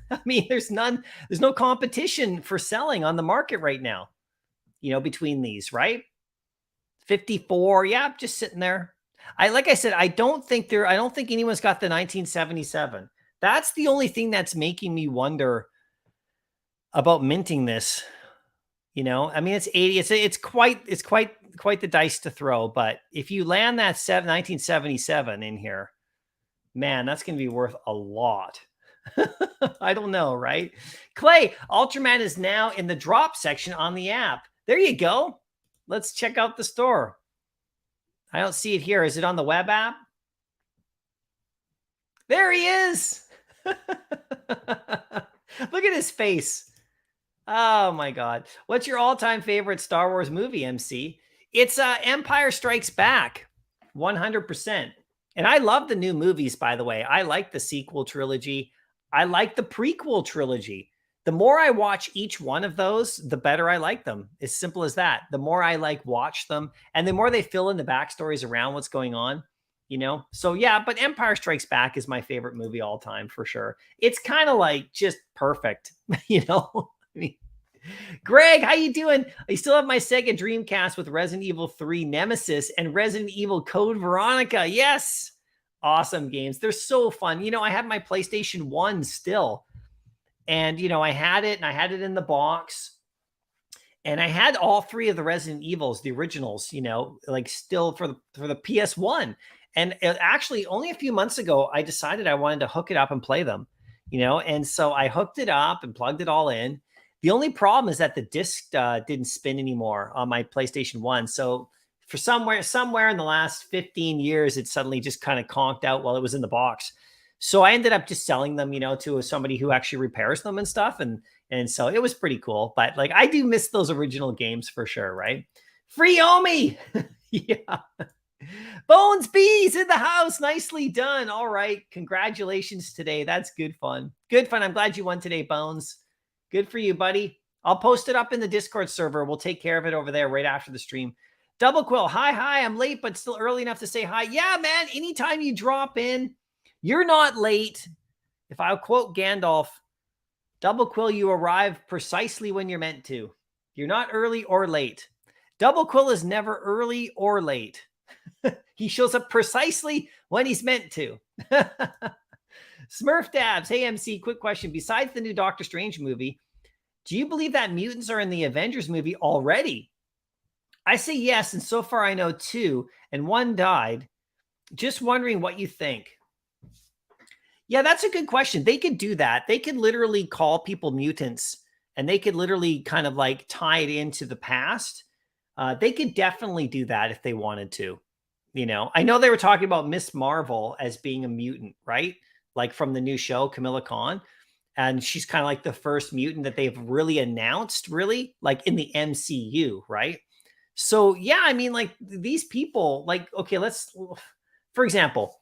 I mean, there's no competition for selling on the market right now. Between these, right? 54. Yeah, just sitting there. like I said, I don't think anyone's got the 1977. That's the only thing that's making me wonder about minting this. You know, I mean, it's 80. It's quite the dice to throw. But if you land that 1977 in here, man, that's going to be worth a lot. I don't know, right? Clay, Ultraman is now in the drop section on the app. There you go. Let's check out the store. I don't see it here. Is it on the web app? There he is. Look at his face. Oh my God. What's your all-time favorite Star Wars movie, MC? It's Empire Strikes Back. 100%. And I love the new movies, by the way. I like the sequel trilogy. I like the prequel trilogy. The more I watch each one of those, the better I like them. As simple as that. The more I watch them, and the more they fill in the backstories around what's going on, you know? So yeah, but Empire Strikes Back is my favorite movie all time for sure. It's kind of like just perfect, you know? I mean, Greg, how you doing? I still have my Sega Dreamcast with Resident Evil 3 Nemesis and Resident Evil Code Veronica. Yes. Awesome games. They're so fun. You know, I have my PlayStation 1 still. And, you know, I had it in the box. And I had all three of the Resident Evils, the originals, you know, like still for the PS1. And actually, only a few months ago, I decided I wanted to hook it up and play them, you know. And so I hooked it up and plugged it all in. The only problem is that the disc didn't spin anymore on my PlayStation 1. So for somewhere in the last 15 years, it suddenly just kind of conked out while it was in the box. So I ended up just selling them, you know, to somebody who actually repairs them and stuff. And so it was pretty cool. But like, I do miss those original games for sure, right? Free Omi! Yeah. Bones Bees in the house. Nicely done. All right. Congratulations today. That's good fun. Good fun. I'm glad you won today, Bones. Good for you, buddy. I'll post it up in the Discord server. We'll take care of it over there right after the stream. Double Quill. Hi. I'm late, but still early enough to say hi. Yeah, man. Anytime you drop in, you're not late. If I'll quote Gandalf, Double Quill, you arrive precisely when you're meant to. You're not early or late. Double Quill is never early or late. He shows up precisely when he's meant to. Smurf Dabs. Hey, MC, quick question. Besides the new Doctor Strange movie, do you believe that mutants are in the Avengers movie already? I say yes, and so far I know 2, and 1 died. Just wondering what you think. Yeah, that's a good question. They could do that. They could literally call people mutants, and they could literally kind of like tie it into the past. They could definitely do that if they wanted to. You know, I know they were talking about Miss Marvel as being a mutant, right? Like from the new show, Camilla Khan. And she's kind of like the first mutant that they've really announced, really, like in the MCU, right? So, yeah, I mean, like these people, like, okay, for example,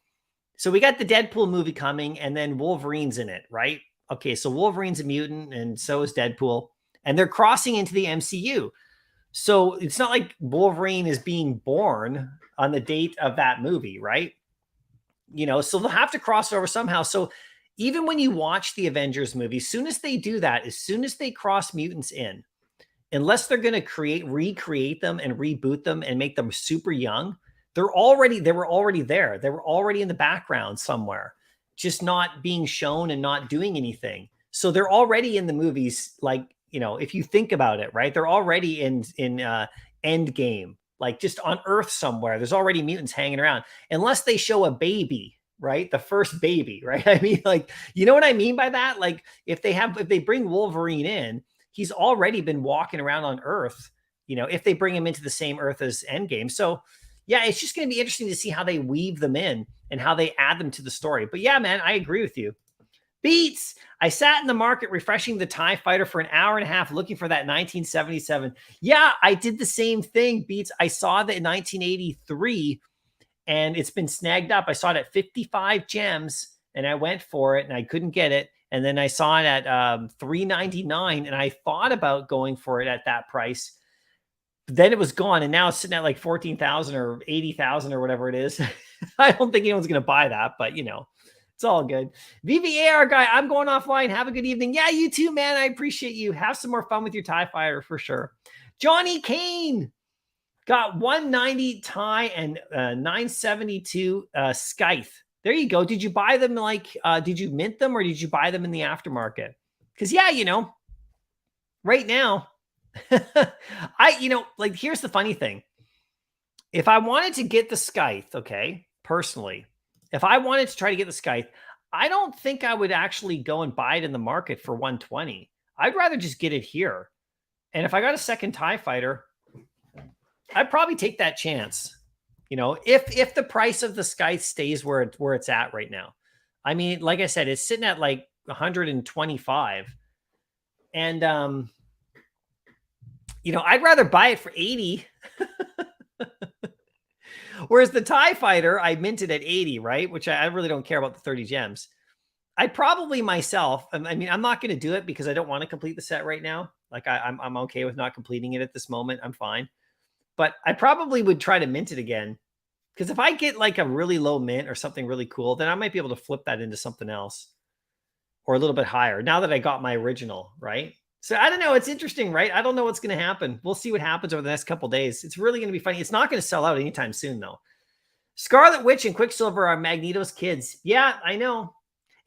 so we got the Deadpool movie coming and then Wolverine's in it, right? Okay, so Wolverine's a mutant and so is Deadpool. And they're crossing into the MCU. So it's not like Wolverine is being born on the date of that movie, right? You know, so they'll have to cross over somehow. So even when you watch the Avengers movie, as soon as they do that, as soon as they cross mutants in, unless they're going to recreate them and reboot them and make them super young, they were already there. They were already in the background somewhere, just not being shown and not doing anything. So they're already in the movies, like, you know, if you think about it, right? They're already in Endgame, like just on Earth somewhere. There's already mutants hanging around, unless they show a baby, right? The first baby, right? I mean, like, you know what I mean by that? Like if they bring Wolverine in, he's already been walking around on Earth, you know, if they bring him into the same Earth as Endgame. So yeah, it's just going to be interesting to see how they weave them in and how they add them to the story. But yeah, man, I agree with you. Beats. I sat in the market refreshing the TIE Fighter for an hour and a half looking for that 1977. Yeah, I did the same thing, Beats. I saw that in 1983 and it's been snagged up. I saw it at 55 gems and I went for it and I couldn't get it. And then I saw it at $3.99 and I thought about going for it at that price. But then it was gone and now it's sitting at like 14,000 or 80,000 or whatever it is. I don't think anyone's going to buy that, but you know. It's all good. VVAR guy, I'm going offline. Have a good evening. Yeah, you too, man. I appreciate you. Have some more fun with your TIE Fighter for sure. Johnny Kane. Got 190 Thai and 972 Scythe. There you go. Did you buy them did you mint them or did you buy them in the aftermarket? Because yeah, right now, here's the funny thing. If I wanted to get the Scythe, okay, personally, if I wanted to try to get the Scythe, I don't think I would actually go and buy it in the market for 120. I'd rather just get it here. And if I got a second TIE fighter, I'd probably take that chance. If the price of the Scythe stays where it's at right now. I mean, like I said, it's sitting at like 125. And I'd rather buy it for 80. Whereas the TIE fighter, I minted at 80, right? Which I really don't care about the 30 gems. I probably myself, I mean, I'm not going to do it because I don't want to complete the set right now. Like I'm okay with not completing it at this moment. I'm fine. But I probably would try to mint it again. Because if I get like a really low mint or something really cool, then I might be able to flip that into something else. Or a little bit higher. Now that I got my original, right? So I don't know. It's interesting, right? I don't know what's going to happen. We'll see what happens over the next couple days. It's really going to be funny. It's not going to sell out anytime soon, though. Scarlet Witch and Quicksilver are Magneto's kids. Yeah, I know.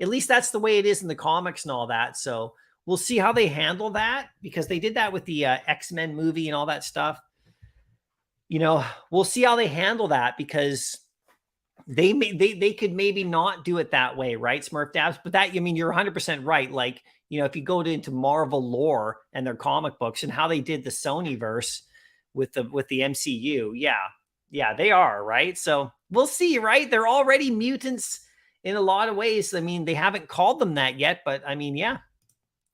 At least that's the way it is in the comics and all that. So we'll see how they handle that because they did that with the X-Men movie and all that stuff. We'll see how they handle that because they could maybe not do it that way, right, Smurf Dabs? But that, you're 100% right. Like, if you go into Marvel lore and their comic books and how they did the Sonyverse with the MCU, yeah, they are, right? So we'll see, right? They're already mutants in a lot of ways. I mean, they haven't called them that yet, but I mean, yeah,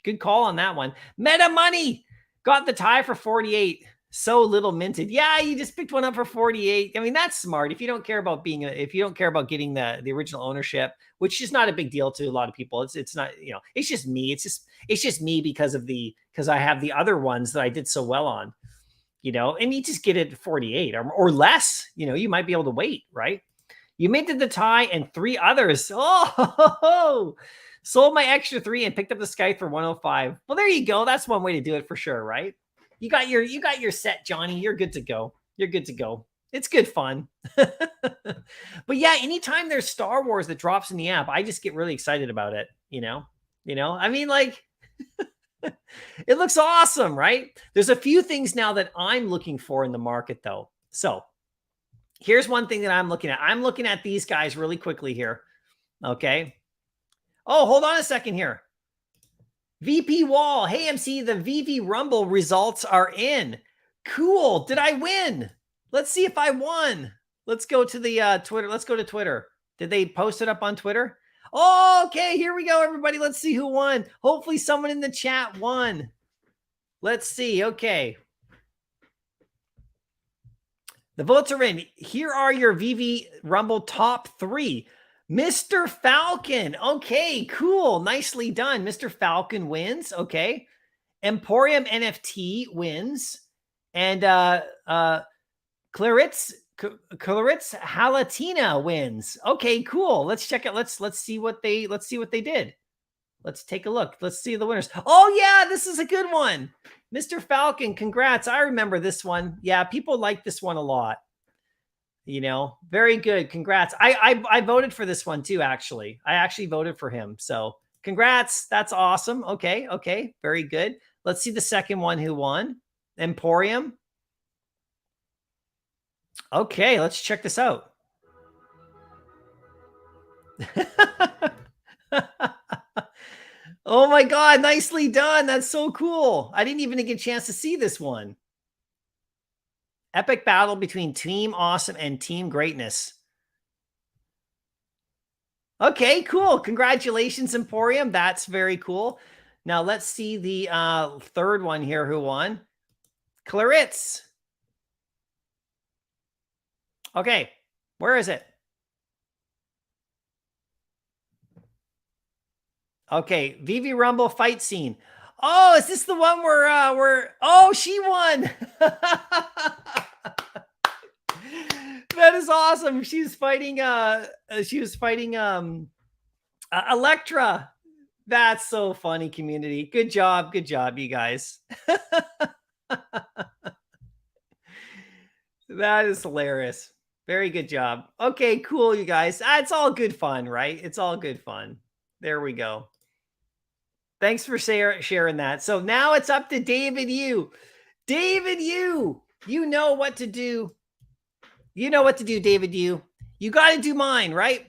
good call on that one. Meta Money got the tie for 48. So little minted. Yeah, you just picked one up for 48. I mean, that's smart. If you don't care about getting the original ownership, which is not a big deal to a lot of people. It's not, it's just me. It's just me because I have the other ones that I did so well on, and you just get it at 48 or less, you might be able to wait, right? You minted the tie and 3 others. Oh, sold my extra 3 and picked up the Scythe for 105. Well, there you go. That's one way to do it for sure, right? You got your set, Johnny. You're good to go. You're good to go. It's good fun. But yeah, anytime there's Star Wars that drops in the app, I just get really excited about it. I mean, like, it looks awesome, right? There's a few things now that I'm looking for in the market, though. So here's one thing that I'm looking at. I'm looking at these guys really quickly here. Okay. Oh, hold on a second here. VP Wall. Hey, MC, the Vivi Rumble results are in. Cool. Did I win? Let's see if I won. Let's go to the Twitter. Let's go to Twitter. Did they post it up on Twitter? Oh, okay, here we go, everybody. Let's see who won. Hopefully someone in the chat won. Let's see. Okay. The votes are in. Here are your Vivi Rumble top 3. Mr. Falcon. Okay, cool. Nicely done. Mr. Falcon wins. Okay. Emporium NFT wins. And Claritz Halatina wins. Okay, cool. Let's check it. Let's see what they did. Let's take a look. Let's see the winners. Oh yeah, this is a good one. Mr. Falcon, congrats. I remember this one. Yeah, people like this one a lot. Very good. Congrats. I voted for this one too, actually. I actually voted for him. So congrats. That's awesome. Okay. Very good. Let's see the second one who won. Emporium. Okay, let's check this out. Oh my God, nicely done. That's so cool. I didn't even get a chance to see this one. Epic battle between Team Awesome and Team Greatness. Okay, cool. Congratulations, Emporium. That's very cool. Now let's see the third one here who won. Claritz. Okay, where is it? Okay, Vivi Rumble fight scene. Oh, is this the one where oh, she won. That is awesome. She was fighting Elektra. That's so funny, community. Good job, you guys. That is hilarious. Very good job. Okay, cool, you guys. It's all good fun, right? It's all good fun. There we go. Thanks for sharing that. So now it's up to David Yu. David Yu, you know what to do. You know what to do, David Yu. You got to do mine, right?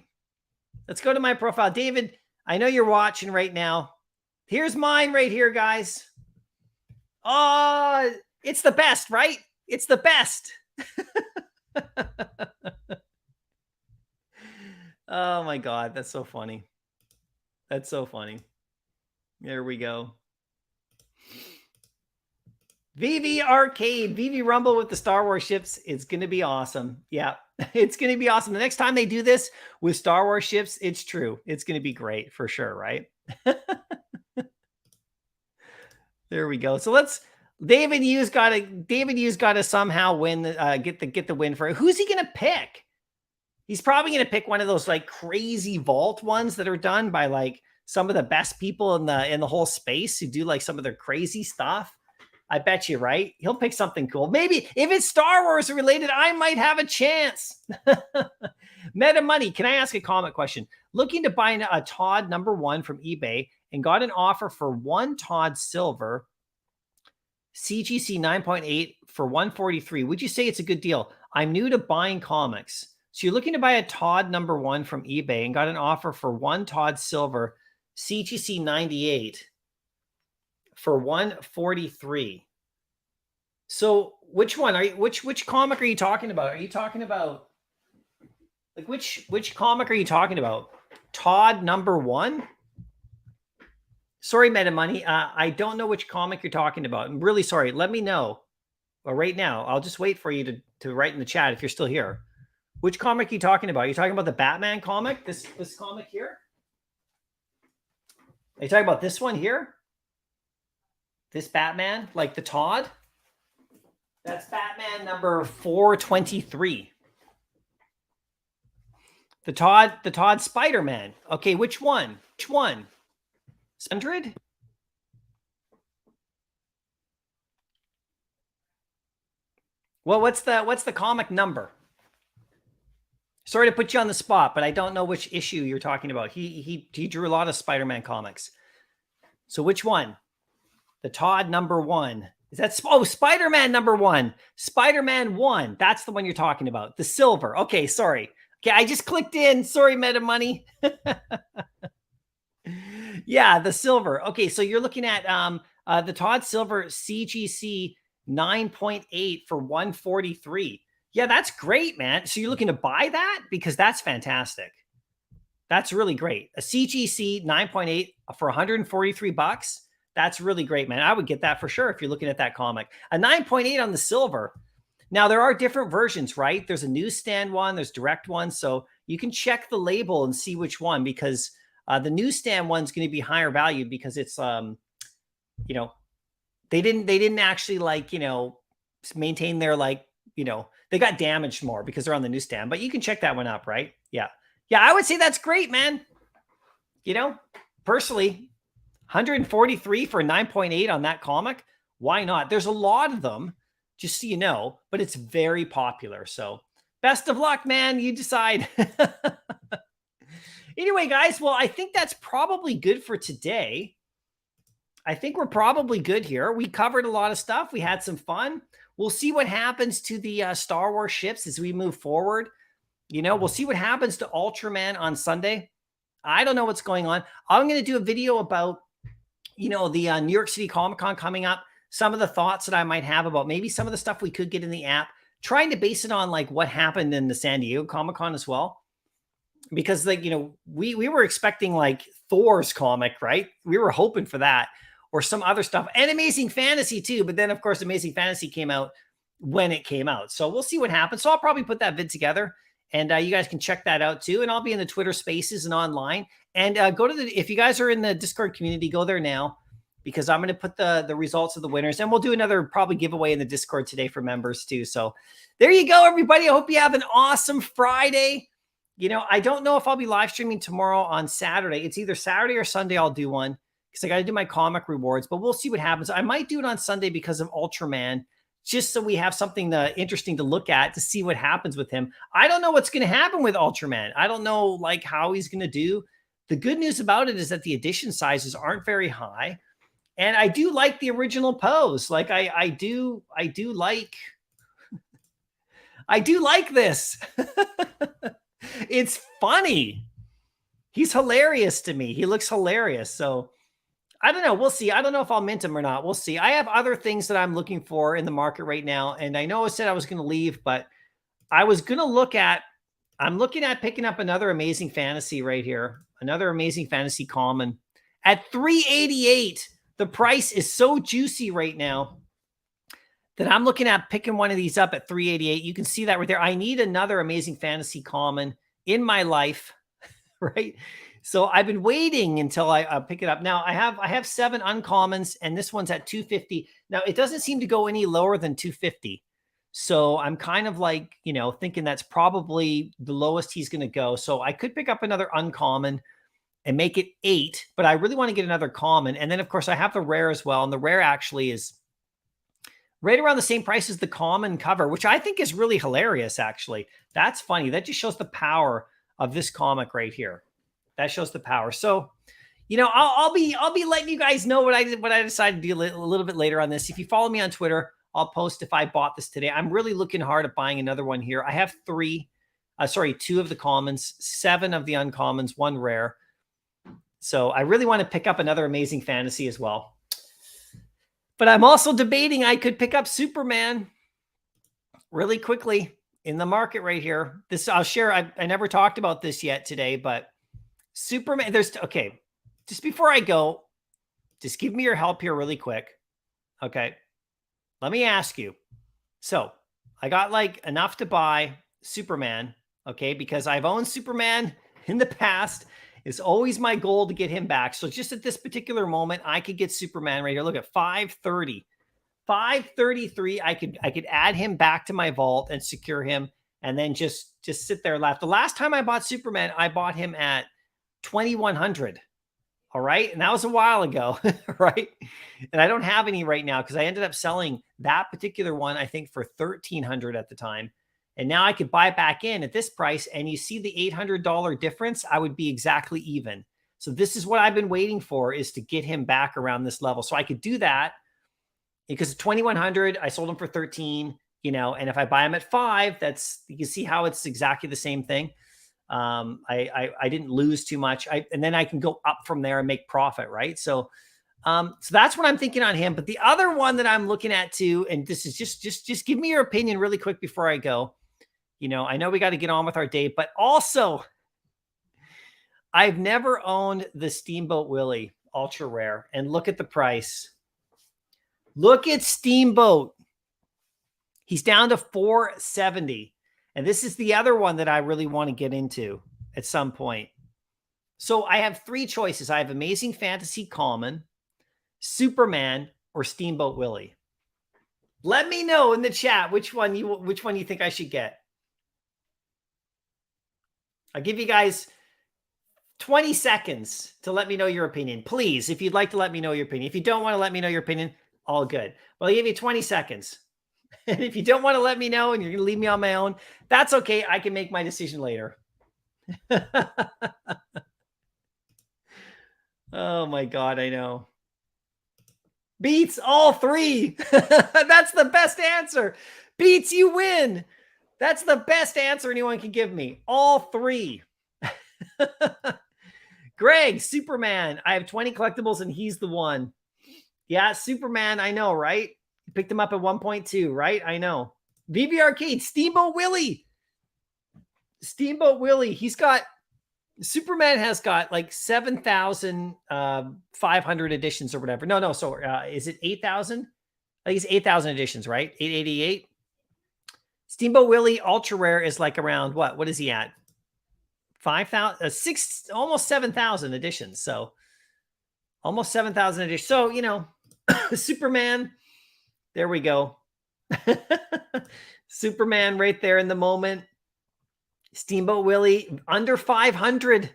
Let's go to my profile. David, I know you're watching right now. Here's mine right here, guys. Oh, it's the best, right? It's the best. Oh my God, that's so funny. That's so funny. There we go. Vivi Arcade, Vivi Rumble with the Star Wars ships. It's going to be awesome. Yeah, it's going to be awesome. The next time they do this with Star Wars ships, it's true. It's going to be great for sure, right? There we go. So let's. David Yu's got to somehow win. Get the win for it. Who's he going to pick? He's probably going to pick one of those like crazy vault ones that are done by like some of the best people in the whole space who do like some of their crazy stuff. I bet you, right? He'll pick something cool. Maybe if it's Star Wars related, I might have a chance. Meta Money, can I ask a comment question? Looking to buy a Todd #1 from eBay and got an offer for one Todd Silver CGC 9.8 for 143. Would you say it's a good deal? I'm new to buying comics. So you're looking to buy a Todd #1 from eBay and got an offer for one Todd Silver CGC 98 for 143. So which one are you? Which comic are you talking about? Are you talking about like which comic are you talking about? Todd #1? Sorry, Meta Money. I don't know which comic you're talking about. I'm really sorry. Let me know. Or right now. I'll just wait for you to write in the chat if you're still here. Which comic are you talking about? Are you talking about the Batman comic? This comic here? Are you talking about this one here? This Batman? Like the Todd? That's Batman number 423. The Todd Spider-Man. Okay, which one? Which one? 100? Well, what's the comic number? Sorry to put you on the spot, but I don't know which issue you're talking about. He drew a lot of Spider-Man comics. So which one? The Todd #1. Is that Spider-Man #1? Spider-Man 1. That's the one you're talking about. The silver. Okay, sorry. Okay, I just clicked in. Sorry, Meta Money. Yeah, the silver. Okay, so you're looking at the Todd Silver CGC 9.8 for 143. Yeah, that's great, man. So you're looking to buy that? Because that's fantastic. That's really great. A CGC 9.8 for 143 bucks. That's really great, man. I would get that for sure if you're looking at that comic. A 9.8 on the silver. Now, there are different versions, right? There's a newsstand one, there's direct one. So you can check the label and see which one, because the newsstand one's going to be higher value because it's, you know, they didn't actually like, you know, maintain their like, you know, they got damaged more because they're on the newsstand, but you can check that one up, right? Yeah. Yeah. I would say that's great, man. You know, personally, 143 for 9.8 on that comic. Why not? There's a lot of them, just so you know, but it's very popular. So best of luck, man. You decide. Anyway, guys, well, I think that's probably good for today. I think we're probably good here. We covered a lot of stuff. We had some fun. We'll see what happens to the Star Wars ships as we move forward. You know, we'll see what happens to Ultraman on Sunday. I don't know what's going on. I'm going to do a video about, you know, the New York City Comic-Con coming up. Some of the thoughts that I might have about maybe some of the stuff we could get in the app. Trying to base it on like what happened in the San Diego Comic-Con as well. Because like, you know, we were expecting like Thor's comic, right? We were hoping for that. Or some other stuff, and Amazing Fantasy too. But then, of course, Amazing Fantasy came out when it came out. So we'll see what happens. So I'll probably put that vid together, and you guys can check that out too. And I'll be in the Twitter Spaces and online. And go to if you guys are in the Discord community, go there now, because I'm going to put the results of the winners, and we'll do another probably giveaway in the Discord today for members too. So there you go, everybody. I hope you have an awesome Friday. You know, I don't know if I'll be live streaming tomorrow on Saturday. It's either Saturday or Sunday. I'll do one, because I got to do my comic rewards, but we'll see what happens. I might do it on Sunday because of Ultraman, just so we have something interesting to look at to see what happens with him. I don't know what's going to happen with Ultraman. I don't know like how he's going to do. The good news about it is that the edition sizes aren't very high. And I do like the original pose. Like I do like this. It's funny. He's hilarious to me. He looks hilarious. So I don't know. We'll see. I don't know if I'll mint him or not. We'll see. I have other things that I'm looking for in the market right now. And I know I said I was going to leave, but I was going to I'm looking at picking up another Amazing Fantasy right here. Another Amazing Fantasy common at 388. The price is so juicy right now that I'm looking at picking one of these up at 388. You can see that right there. I need another Amazing Fantasy common in my life, right? So I've been waiting until I pick it up. Now I have 7 uncommons, and this one's at 250. Now it doesn't seem to go any lower than 250. So I'm kind of like, thinking that's probably the lowest he's going to go. So I could pick up another uncommon and make it 8, but I really want to get another common. And then of course I have the rare as well. And the rare actually is right around the same price as the common cover, which I think is really hilarious. Actually, that's funny. That just shows the power of this comic right here. That shows the power. So, I'll be letting you guys know what I decided to do a little bit later on this. If you follow me on Twitter, I'll post if I bought this today. I'm really looking hard at buying another one here. I have 2 of the commons, 7 of the uncommons, 1 rare. So I really want to pick up another Amazing Fantasy as well. But I'm also debating I could pick up Superman really quickly in the market right here. This I'll share. I never talked about this yet today, but Superman, okay. Just before I go, just give me your help here really quick. Okay. Let me ask you. So I got like enough to buy Superman. Okay. Because I've owned Superman in the past. It's always my goal to get him back. So just at this particular moment, I could get Superman right here. Look at 530, 533. I could add him back to my vault and secure him and then just sit there left. The last time I bought Superman, I bought him at 2,100. All right. And that was a while ago. Right. And I don't have any right now because I ended up selling that particular one, I think, for 1,300 at the time. And now I could buy back in at this price. And you see the $800 difference, I would be exactly even. So this is what I've been waiting for, is to get him back around this level. So I could do that because at 2,100, I sold him for 13, and if I buy him at 5, you can see how it's exactly the same thing. I didn't lose too much. And then I can go up from there and make profit. Right. So that's what I'm thinking on him. But the other one that I'm looking at too, and this is just give me your opinion really quick before I go. I know we got to get on with our day, but also I've never owned the Steamboat Willie Ultra Rare, and look at the price. Look at Steamboat. He's down to 470. And this is the other one that I really want to get into at some point. So I have 3 choices. I have Amazing Fantasy Common, Superman, or Steamboat Willie. Let me know in the chat which one you think I should get. I'll give you guys 20 seconds to let me know your opinion. Please, if you'd like to let me know your opinion. If you don't want to let me know your opinion, all good. Well, I'll give you 20 seconds. And if you don't want to let me know and you're going to leave me on my own, that's okay. I can make my decision later. Oh my God, I know. Beats all 3. That's the best answer. Beats, you win. That's the best answer anyone can give me. All 3. Greg, Superman. I have 20 collectibles and he's the one. Yeah, Superman. I know, right? You picked him up at 1.2, right? I know. Vivi Arcade, Steamboat Willie. Steamboat Willie. Superman has got like 7,500 editions or whatever. No. So is it 8,000? I think it's 8,000 editions, right? 888. Steamboat Willie Ultra Rare is like around what? What is he at? 5,000, almost 7,000 editions. So almost 7,000 editions. So, Superman, there we go. Superman right there in the moment. Steamboat Willie under 500.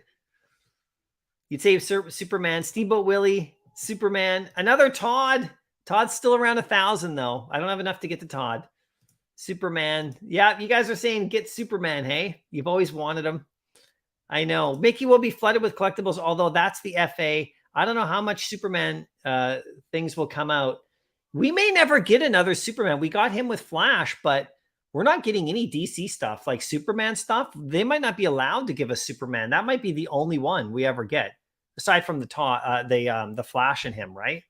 You'd say Superman, Steamboat Willie, Superman, another Todd, Todd's still around 1,000 though. I don't have enough to get to Todd. Superman. Yeah, you guys are saying get Superman, hey? You've always wanted him. I know. Mickey will be flooded with collectibles, although that's the FA. I don't know how much Superman things will come out. We may never get another Superman. We got him with Flash, but we're not getting any DC stuff like Superman stuff. They might not be allowed to give us Superman. That might be the only one we ever get, aside from the Flash and him, right?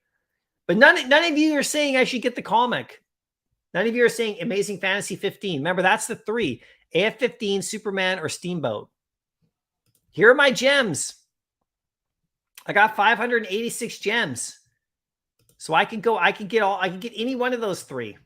But none of you are saying I should get the comic. None of you are saying Amazing Fantasy 15. Remember, that's the 3. AF-15, Superman, or Steamboat. Here are my gems. I got 586 gems. So I can get any one of those 3.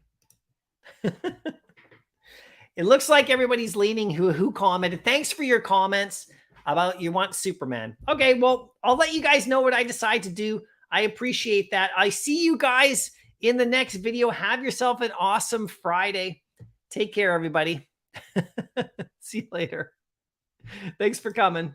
It looks like everybody's leaning who commented. Thanks for your comments about you want Superman. Okay, well, I'll let you guys know what I decide to do. I appreciate that. I see you guys in the next video. Have yourself an awesome Friday. Take care, everybody. See you later. Thanks for coming.